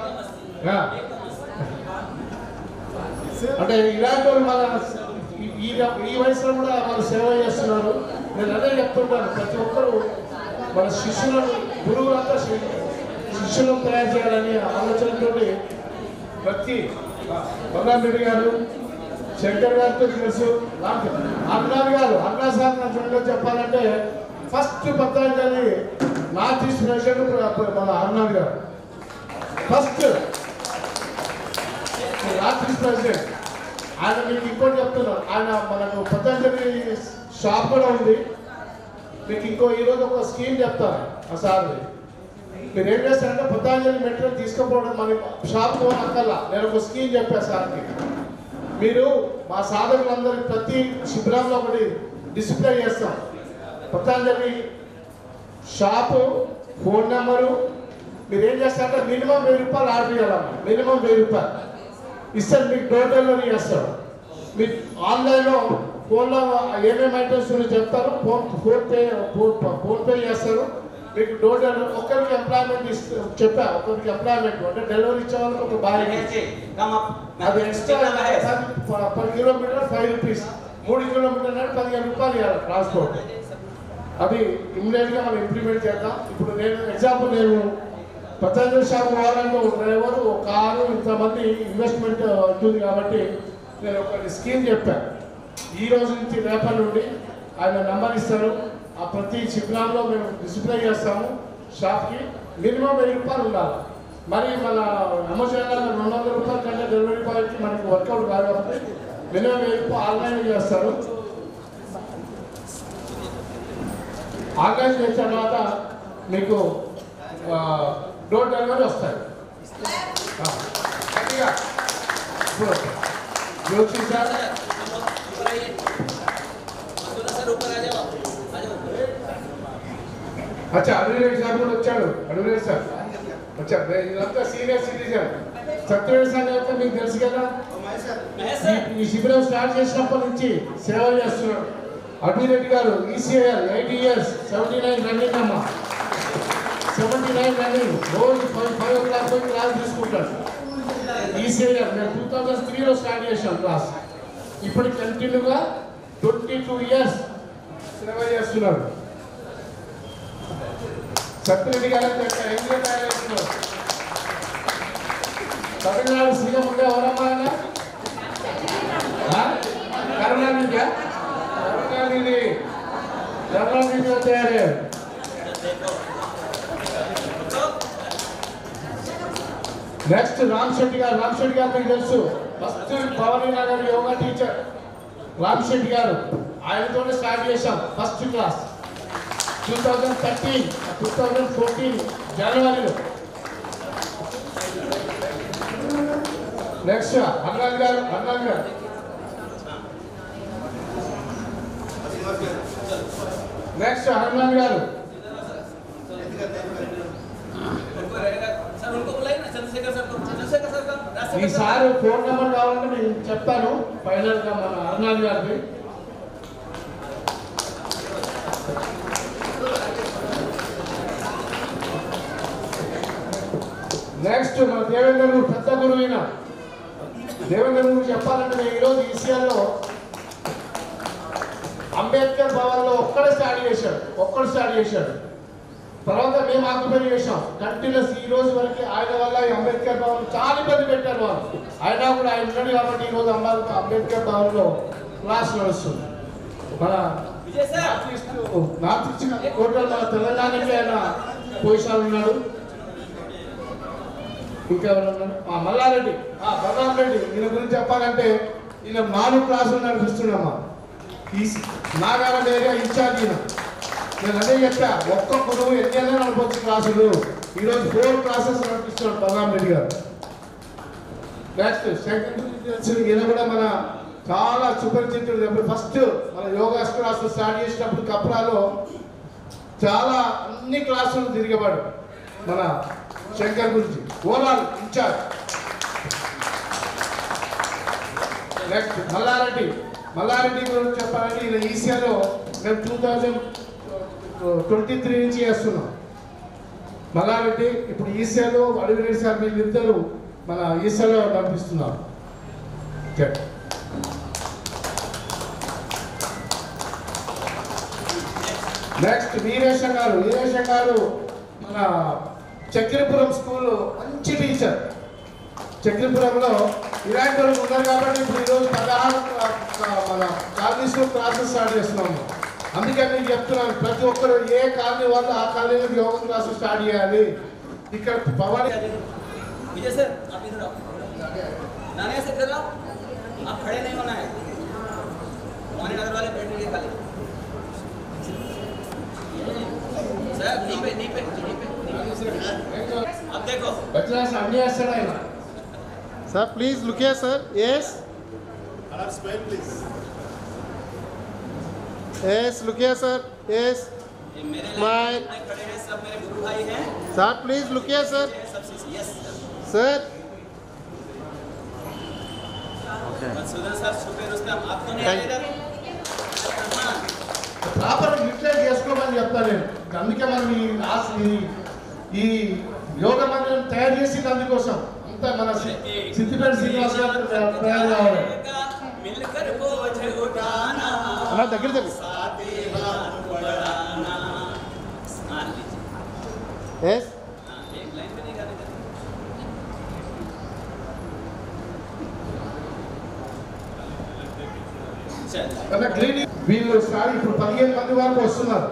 అంటే ఇలాంటి వాళ్ళు మన ఈ వయసులో కూడా వాళ్ళు సేవ చేస్తున్నారు. నేను అదే చెప్తుంటాను, ప్రతి ఒక్కరు మన శిష్యులను, గురువులంతా శిష్యులను తయారు చేయాలని ఆలోచనతో ప్రతి బొల్లారెడ్డి గారు, శంకర్ గారితో తెలుసు. అన్నాథ్ గారు, అన్నా సార్ నా ఫ్రెండ్లో చెప్పాలంటే first Patanjali north east president మన అన్నాథ్ గారు. ఫస్ట్ నార్త్ ఈస్ట్ ప్రెసిడెంట్ ఆయన. మీకు ఇంకోటి చెప్తున్నాను, ఆయన మనకు పతంజలి షాప్ కూడా ఉంది. మీకు ఈరోజు ఒక స్కీమ్ చెప్తాను ఆ సార్ది. మీరు ఏం చేస్తారంటే పతంజలి మెటీరియల్ తీసుకుపోవడం మన షాప్ పోనక్కల్లా. నేను ఒక స్కీమ్ చెప్పాను సార్కి. మీరు మా సాధకులందరికీ ప్రతి శిబిరంలో ఒకటి డిస్ప్లే చేస్తాం. పతంజలి షాపు, ఫోన్ నెంబరు, మీరు ఏం చేస్తారంటే మినిమం 1000 రూపాయలు ఆర్డర్ చేయాలమ్మా. మినిమం 1000 రూపాయలు ఇస్తారు, మీకు డోర్ డెలివరీ చేస్తారు. మీకు ఆన్లైన్లో ఫోన్లో ఏమేమి ఐటమ్స్ చెప్తారు, ఫోన్పే చేస్తారు. మీకు డోర్ డెలివరీ ఒకరికి ఎంప్లాయ్మెంట్ చెప్పా, ఒకరికి ఎంప్లాయ్మెంట్ అంటే డెలివరీ ఇచ్చే వాళ్ళకి ఒక భార్య అది extra per kilometre 5 rupees, 3 kilometre 15 రూపాయలు ఇవ్వాలి ట్రాన్స్పోర్ట్. అది ఇమ్మీడియట్గా మనం ఇంప్లిమెంట్ చేద్దాం. ఇప్పుడు ఎగ్జాంపుల్ నేను పతంజలి షాప్ వారానికి ఒక డ్రైవర్, ఒక కారు, ఇంతమంది ఇన్వెస్ట్మెంట్ అవుతుంది కాబట్టి నేను ఒక స్కీమ్ చెప్పాను. ఈ రోజు నుంచి రేపటి నుండి ఆయన నెంబర్ ఇస్తారు. ఆ ప్రతి శిబిరాల్లో మేము డిస్ప్లే చేస్తాము. షాప్కి మినిమం 1000 రూపాయలు ఉండాలి. మరి మన అమెజాన్లో 200 రూపాయల కంటే డెలివరీ బాయ్కి మనకి వర్కౌట్ కాదు కాబట్టి మినిమం 1000 రూపాయలు ఆన్లైన్ చేస్తారు. ఆన్లైన్ చేసిన తర్వాత మీకు డోర్ డెలివరీ వస్తాయి. ఇప్పుడు జోషి సార్ అచ్చా అడ్వకేట్ సార్ కూడా వచ్చాడు. అడ్వకేట్ సార్ వచ్చా, ఇదంతా సీనియర్ సిటిజన్. సత్యవేడ్ సార్ యొక్క మీకు తెలుసు కదా, ఈ శిబిరం స్టార్ట్ చేసినప్పటి నుంచి సేవ చేస్తున్నాడు. అడ్వకేట్ గారు ఈసీఐఆర్ 80 years 79 రన్నింగ్ అమ్మా, 79 రన్నింగ్. రోజు 5 o'clock పోయి క్లాస్ తీసుకుంటాడు. ఈసీఐఆర్ మేము 2003లో స్టార్ట్ చేసాం క్లాస్. ఇప్పుడు కంటిన్యూగా 22 years సేవ చేస్తున్నాడు. సత్యరెడ్డి గారు ఎంజాయ్ తయారవుతున్నారు. తమిళనాడు సీఎం ఉండే ఎవరమ్మా ఆయన? కరుణానిధి తయారయ్యారు. నెక్స్ట్ రామ్ శెట్టి గారు మీకు తెలుసు, ఫస్ట్ భవానీ నగర్ యోగా టీచర్ రామ్ శెట్టి గారు. ఆయనతోనే స్టార్ట్ చేశాం ఫస్ట్ క్లాస్ 2014 జనవరిలో. నెక్స్ట్ హర్నాథ్ గారు నెక్స్ట్ హర్నాథ్ గారు. ఈసారి ఫోన్ నెంబర్ కావాలంటే నేను చెప్తాను ఫైనల్ గా మన హర్నాథ్ గారికి. నెక్స్ట్ మన దేవేంద్ర పెద్ద గురువైన దేవేంద్ర గురించి చెప్పాలంటే నేను ఈరోజు ఈసీఆర్లో అంబేద్కర్ భవన్లో ఒక్కడే స్టార్ట్ చేశాడు. తర్వాత మేము ఆక్యుపై చేసాం కంటిన్యూస్. ఈ రోజు వరకు ఆయన వల్ల ఈ అంబేద్కర్ భవన్ చాలా ఇబ్బంది పెట్టారు వాళ్ళు. అయినా కూడా ఆయన ఉన్నాడు కాబట్టి ఈరోజు అంబేద్కర్ భవన్లో క్లాస్ నడుస్తుంది. మన నార్త్ ఈస్ట్ టోటల్ మన తెలంగాణకి ఆయన పొజిషన్ ఉన్నాడు. ఇంకా మల్లారెడ్డి బలరాం రెడ్డి, ఈయన గురించి చెప్పాలంటే ఈయన 4 క్లాసులు నడిపిస్తున్నామా. ఈ నాగాలండ్ ఏరియా ఇన్ఛార్జ్ ఈయన. నేను అదే చెప్పా, ఒక్క గురువు ఎన్ని నడపచ్చు క్లాసులు. ఈరోజు 4 క్లాసెస్ నడిపిస్తున్నాడు బలరాం రెడ్డి గారు. నెక్స్ట్ సెకండ్ ఈయన కూడా మన చాలా సుపరిచితుడు. ఫస్ట్ మన యోగా క్లాసులు స్టార్ట్ చేసినప్పుడు కప్రాలో చాలా అన్ని క్లాసులు తిరిగేవాడు మన శంకర్ గురించి, ఓవరాల్ ఇన్ఛార్జ్. నెక్స్ట్ మల్లారెడ్డి గురించి చెప్పాలంటే ఈయన ఈసీఆర్లో మేము 2023 నుంచి చేస్తున్నాం. మల్లారెడ్డి ఇప్పుడు ఈసీఆర్లో అడ్వకేట్ సార్ వీళ్ళిద్దరూ మన ఈసీఆర్లో నడిపిస్తున్నారు. నెక్స్ట్ వీరేశం గారు మన చక్రపురం స్కూల్ మంచి టీచర్. చక్రపురంలో ఇలాంటి వాళ్ళు ఉన్నారు కాబట్టి ఇప్పుడు ఈరోజు 16 మన కాలనీస్లో క్లాసెస్ స్టార్ట్ చేస్తున్నాము. అందుకని నేను చెప్తున్నాను, ప్రతి ఒక్కరు ఏ కాలనీ వాళ్ళు ఆ కాలనీలో యోగా క్లాసులు స్టార్ట్ చేయాలి. ఇక్కడ భవానీ विजय सर आप इधर आओ, नाने से इधर आओ, आप खड़े नहीं होना है, भवानी नगर वाले बैठने के खाली सर नी पे अब देखो बच्चा सामने आसरा है. Sir, please look here, sir. Yes. Smile, please. Yes, look here, sir. Yes. ये मेरे Smile. खड़े हैं सब मेरे गुरु भाई हैं Sir, please look here, sir. सब यस Sir. मधुसूदन सर छुपे रुस्तम आप तो नहीं आए इधर ప్రాపర్ యూటిలైజ్ చేసుకోమని చెప్తా నేను. అందుకే మనం ఈ యోగ మందిరం తయారు చేసింది అందుకోసం. అంతా మన సిద్దిపేట శ్రీనివాస్ గారు తయారు కావాలి. मिलकर बोझ उठाना అన్న దగ్గర దగ్గర. साथे हाथ बढ़ाना हाँ लीजिए Yes. हाँ एक लाइन पे नहीं गाने देते चल అన్న క్లీనింగ్ వీళ్ళు సార్ ఇప్పుడు 15 మంది వరకు వస్తున్నారు.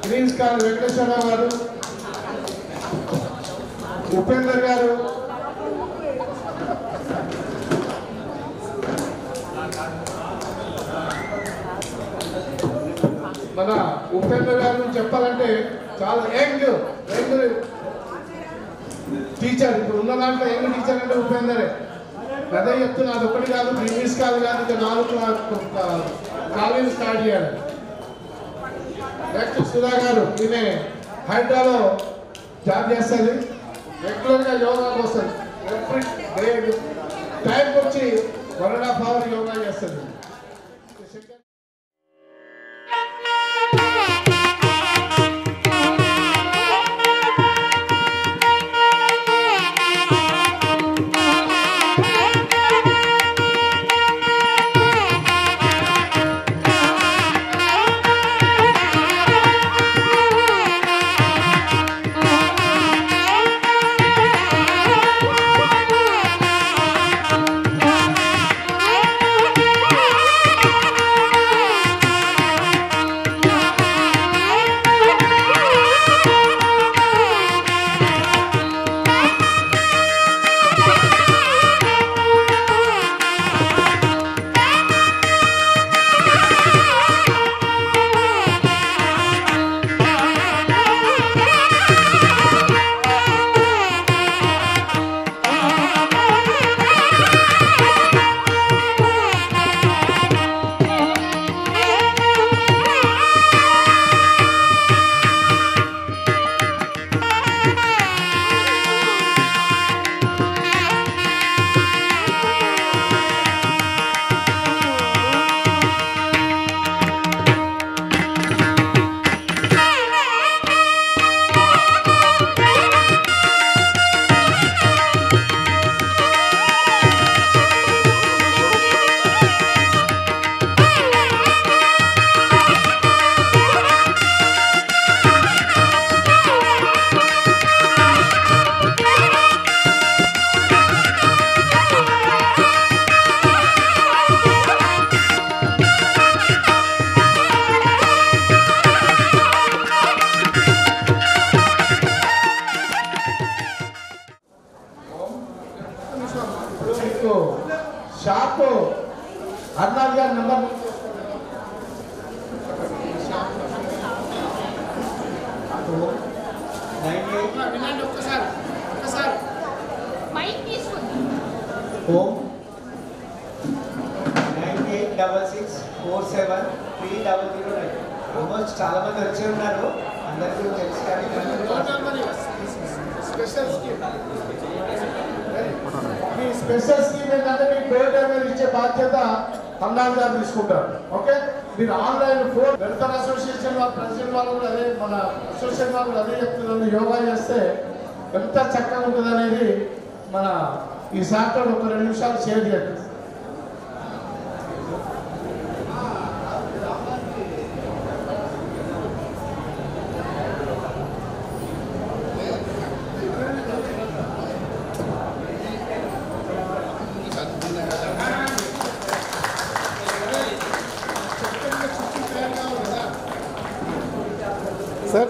గ్రీన్స్ గారు, వెంకటేశ్వరరావు గారు, ఉపేందర్ గారు, మన ఉపేందర్ గారు చెప్పాలంటే చాలా యంగ్ టీచర్. ఇప్పుడు ఉన్న దాంట్లో యంగ్ టీచర్ అంటే ఉపేందరే. అదే చెప్తున్నా, అది ఒకటి కాదు, ఇంగ్లీష్ కాదు ఇంకా 4 కాలేజీ స్టార్ట్ చేయాలి. నెక్స్ట్ సుధా గారు, ఈమె హైదరాబాద్లో జాబ్ చేస్తుంది. రెగ్యులర్గా యోగాకి వస్తుంది. ఎవ్రీ డే టైంకి వచ్చి 1.5 hours యోగా చేస్తుంది. షాప్ అర్నాథ్ గారి నెంబర్ Home 9866473009. ఆల్మోస్ట్ చాలా మంది వచ్చి ఉన్నారు, అందరికీ తెలుసు కానీ మీ స్పెషల్ స్కీమ్ ఏంటంటే మీకు డోర్ డెలివరీ ఇచ్చే బాధ్యత అర్నాథ్ గారు తీసుకుంటారు. ఓకే, మీరు ఆన్లైన్ ఫోన్ వెల్ఫేర్ అసోసియేషన్ వాళ్ళ ప్రెసిడెంట్ వాళ్ళు కూడా అదే, మన అసోసియేషన్ వాళ్ళు అదే చెప్తున్నారు, యోగా చేస్తే ఎంత చక్కగా ఉంటుంది అనేది మన ఈ సార్తో ఒక 2 నిమిషాలు షేర్ చేయండి.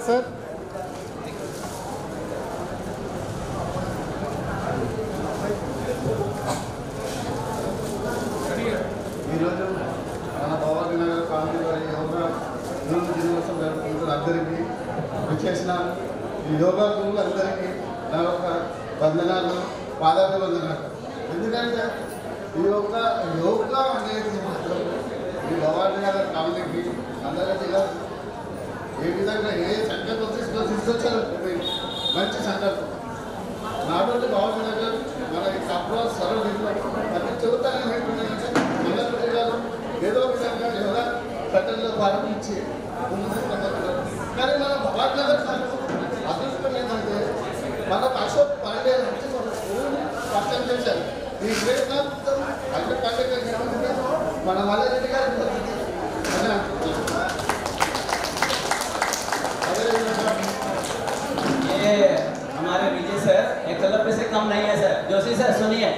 సార్ ఈరోజు మన భవానీ నగర్ కాలనీ వారి యోగా దినోత్సవం జరుపుకుంటున్న అందరికీ విచ్చేసిన ఈ యోగా గురువులు అందరికీ నా యొక్క వందనాలు, పాదాభివందనాలు. ఎందుకంటే ఈ యోగా అనేది మాత్రం ఈ భవానీ నగర్ కాలనీకి అందరికీ ఏ విధంగా ఏ సంకల్పం తీసుకొచ్చారో మంచి సంకల్పం. నాటోటి బాబు నగర్ మన ఈ కప్రా సరళ అన్ని చెబుతానే ఏంటంటే మంగళపూడి గారు ఏదో విధంగా యోగా కట్టెల్లో ప్రారంభించి కానీ మన భవాన్ నగర్ అదృష్టం ఏంటంటే మనకు అశోక్ పాండే నుంచి మన స్కూల్ని పక్కన చేశారు. ఈ గ్రేట్ అన్ని పండుగ మన మల్లారెడ్డి గారు ये हमारे विजय सर 1 रुपये से कम नहीं है सर। जोशी सर सुनिए,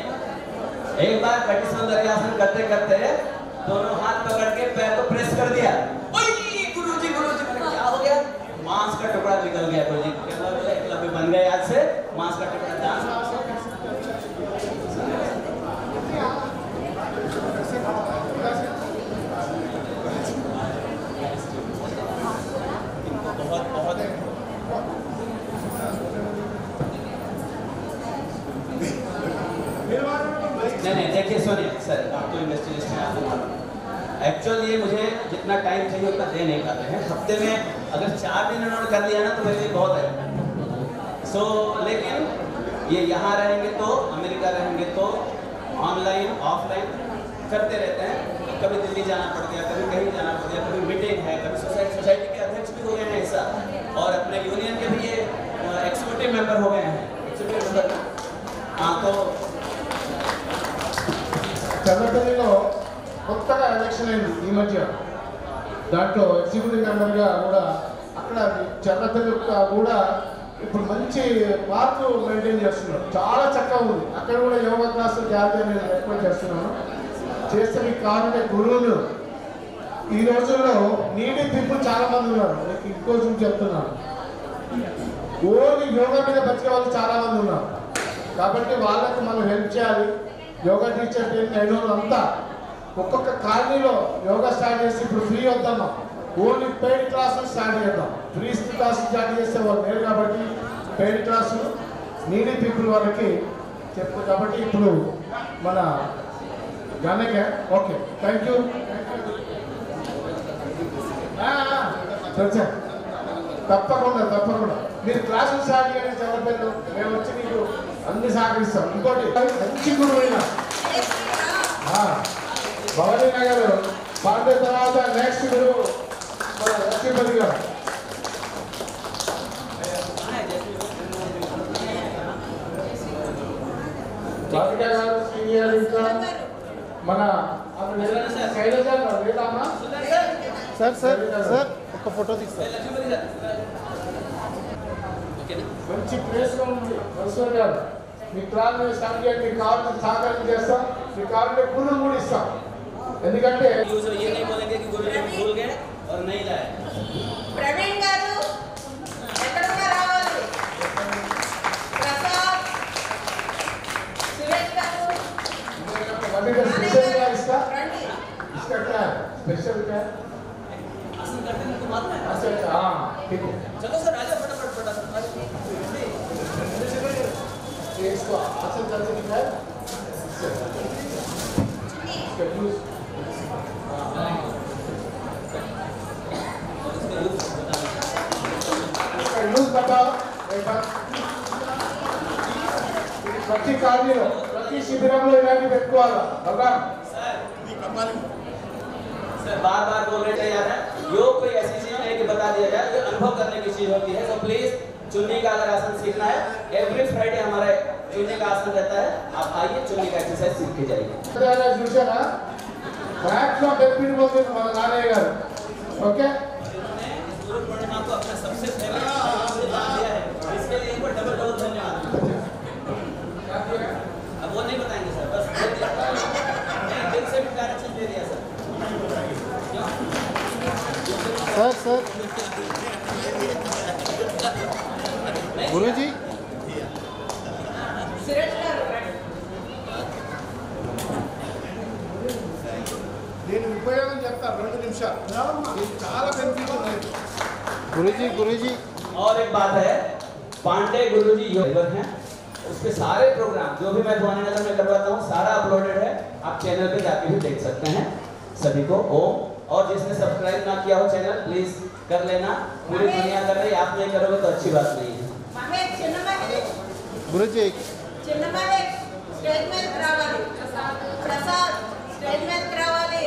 एक बार कटी सौंदर्यासन करते करते दोनों हाथ पकड़ के पैर को प्रेस कर दिया। गुरुजी क्या हो गया? मांस का टुकड़ा निकल गया। गुरुजी एकलव्य बन गए। आज से मांस का टुकड़ा डांस बहुत नहीं देखिए सुनिए सर, आप तो इन्वेस्टिगेशन है, आपको मालूम है। एक्चुअली ये मुझे जितना टाइम चाहिए उतना दे नहीं पाते हैं। हफ्ते में अगर 4 दिन उन्होंने कर लिया ना तो वैसे बहुत है। लेकिन ये यहाँ रहेंगे तो अमेरिका रहेंगे तो ऑनलाइन ऑफलाइन करते रहते हैं। कभी दिल्ली जाना पड़ गया, कभी कहीं जाना पड़ गया, कभी मीटिंग है, कभी सोसाइटी के अध्यक्ष भी हो गए हैं ऐसा, और अपने यूनियन के भी ये एक्सिक्यूटिव मेंबर हो गए हैं। हाँ तो చల్లపల్లిలో కొత్తగా ఎలక్షన్ అయింది ఈ మధ్య. దాంట్లో ఎగ్జిక్యూటివ్ మెంబర్గా కూడా అక్కడ చల్లపల్లి కూడా ఇప్పుడు మంచి మార్పు మెయింటైన్ చేస్తున్నారు. చాలా చక్కగా ఉంది. అక్కడ కూడా యోగా క్లాసులు జాగ్రత్త నేను రికమెండ్ చేస్తున్నాను. చేస్తే మీకు కావాలంటే గురువులు ఈ రోజుల్లో నీటి పీపుల్ చాలా మంది ఉన్నారు. మీకు ఇంకో చెప్తున్నాను, ఓన్లీ యోగా మీద బతికే వాళ్ళు చాలా మంది ఉన్నారు. కాబట్టి వాళ్ళకి మనం హెల్ప్ చేయాలి. యోగా టీచర్ ట్రైనింగ్ అయిన వాళ్ళంతా ఒక్కొక్క కాలనీలో యోగా స్టార్ట్ చేసి ఇప్పుడు ఫ్రీ వద్దామా, ఓన్లీ పెయిడ్ క్లాసులు స్టార్ట్ చేద్దాం. ఫ్రీ క్లాసులు స్టార్ట్ చేస్తే వాళ్ళు లేరు కాబట్టి పెయిడ్ క్లాసులు నీడీ పీపుల్ వాళ్ళకి చెప్తారు. కాబట్టి ఇప్పుడు మన గణకే ఓకే థ్యాంక్ యూ. తప్పకుండా మీరు క్లాసులు స్టార్ట్ చేయండి. చదవలేదు మేము వచ్చి మీకు అన్ని సహకరిస్తాం. ఇంకోటి మంచి గురువైన భవానీ నగర్ పాండే తర్వాత నెక్స్ట్ గురువు మన లక్ష్మీపతి గారు. బాలిక గారు సీనియర్, ఇంకా మన శైలజ లేదమ్మా. సార్ సార్ సార్ ఒక ఫోటో తీస్తారు. మంచి ప్లేస్లో ఉంది నరసింహ గారు. మీ క్లాస్ స్టార్ట్ చేయండి. మీకు కావాలని సహకారం చేస్తాం. మీకు కావాలంటే గురువు కూడా ఇస్తాం. ఎందుకంటే ये नहीं बोलेंगे कि गुरु जी भूल गए और नहीं लाए। ప్రవీణ్ గారు ఎక్కడున్నా రావాలి. ప్రసాద్ సురేష్ గారు స్పెషల్ ఇస్తా రండి. स्पेशल क्या आसन करते हैं तो मालूम है। अच्छा हाँ ठीक है. चलो सर आजा फटाफट ये इसको आसन करके दिखाए. इसका यूज इसका यूज बताओ एक बार. ప్రతి కాలనీలో ప్రతి శిబిరంలో ఇలాంటి పెట్టుకోవాలా బలరాం. सर बार बोल रहे थे यार, योग कोई ऐसी चीज नहीं कि बता दिया जाए, जो अनुभव करने की चीज होती है। तो प्लीज चुन्नी का अगर आसन सीखना है, एवरी फ्राइडे हमारा चुन्नी का आसन रहता है. आप आइए चुन्नी का एक्सरसाइज सीख के जाइए. చూసారా బ్యాక్ లో డెప్యూటీ పోతుంది మన నాన్నయ్య గారు. ఓకే गुरु पूर्णिमा को अपना सबसे फेवरेट दिया है, इसके लिए इनको डबल धन्यवाद. अब वो नहीं बताएंगे सर, बस दिल से भी डायरेक्शन दे दिया सर. सर गुरुजी సురేష్ గారు రండి. దీని ఉపయోగం చెప్తాను 2 నిమిషాలు. దీనికి చాలా బెనిఫిట్ ఉన్నాయి. गुरुजी और एक बात है, पांडे गुरुजी योग हैं, उसके सारे प्रोग्राम जो भी मैं भवानी नगर में करवाता हूँ सारा अपलोडेड है. आप चैनल पे जाके भी देख सकते हैं. सभी को ओम, और जिसने सब्सक्राइब ना किया हो चैनल प्लीज कर लेना, पूरी दुनिया कर रही, आप नहीं करोगे तो अच्छी बात नहीं है। మహేష్ చిన్నమహి గురుజీ చిన్నమహి స్టేజ్ మీదకి రావాలి. ప్రసాద్ స్టేజ్ మీదకి రావాలి.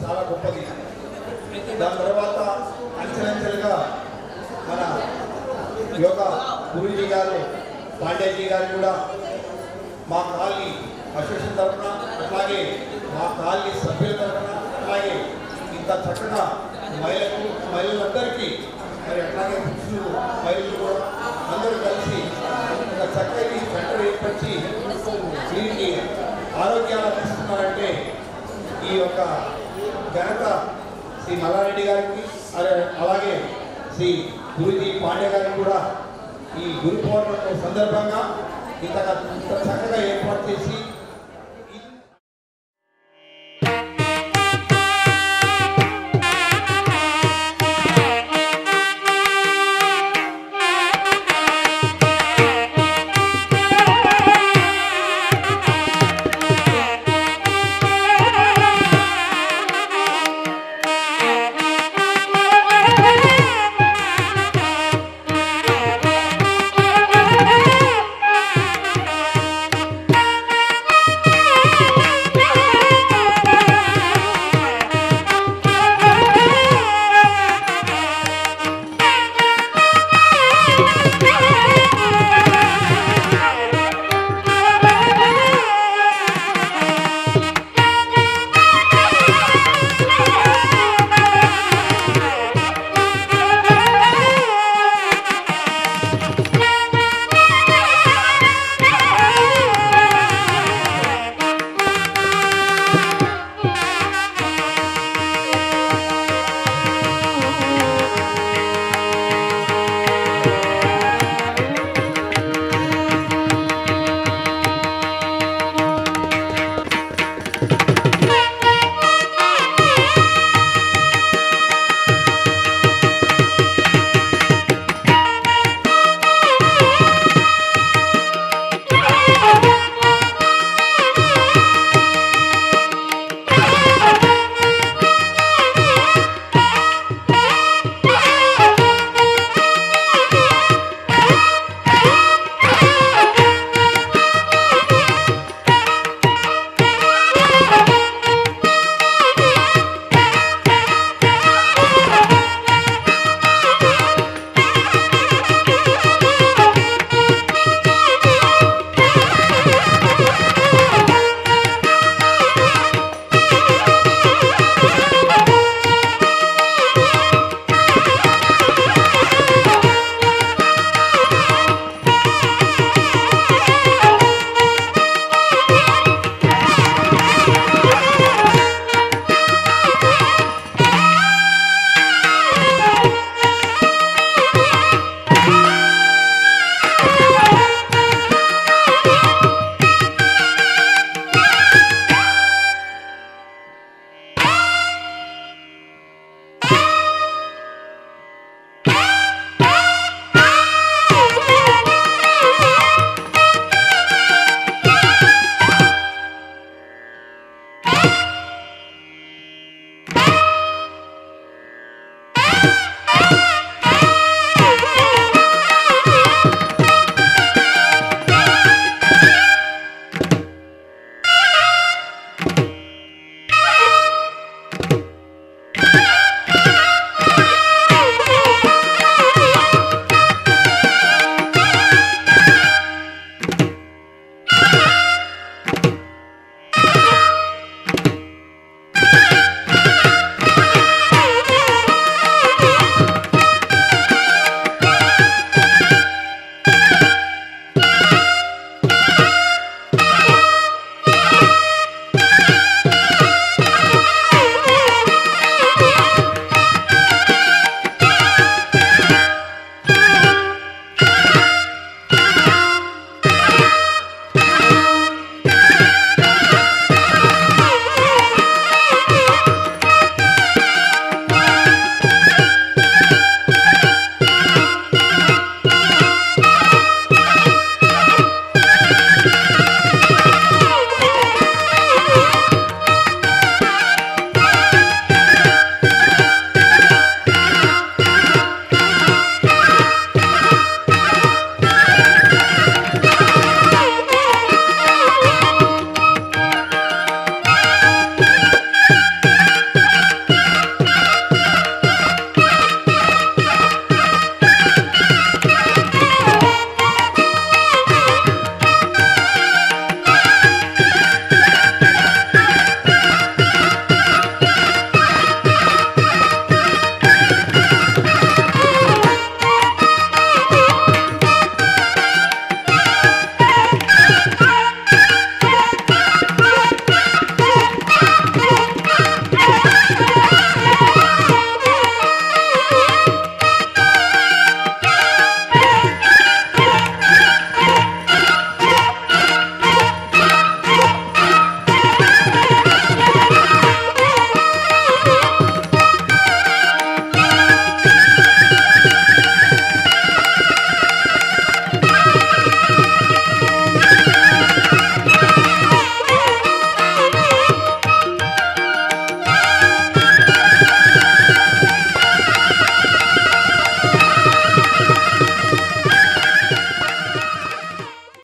చాలా గొప్పది. దాని తర్వాత అంచెలంచెలుగా మన యోగా గురూజీ గారు పాండేజీ గారు కూడా మా కాలనీ అసోసియేషన్ తరఫున, అట్లాగే మా కాలనీ సభ్యుల తరఫున, అట్లాగే ఇంత చక్కగా మహిళలందరికీ మరి అట్లాగే పురుషులు మహిళలు కూడా అందరూ కలిసి ఒక చక్కటి సెంటర్ ఏర్పరిచి వీరికి ఆరోగ్యాలు అందిస్తున్నారంటే ఈ యొక్క ఘనత శ్రీ మల్లారెడ్డి గారికి అలాగే శ్రీ గురూజీ పాండే గారికి కూడా ఈ గురు పౌర్ణమి సందర్భంగా ఇంత చక్కగా ఏర్పాటు చేసి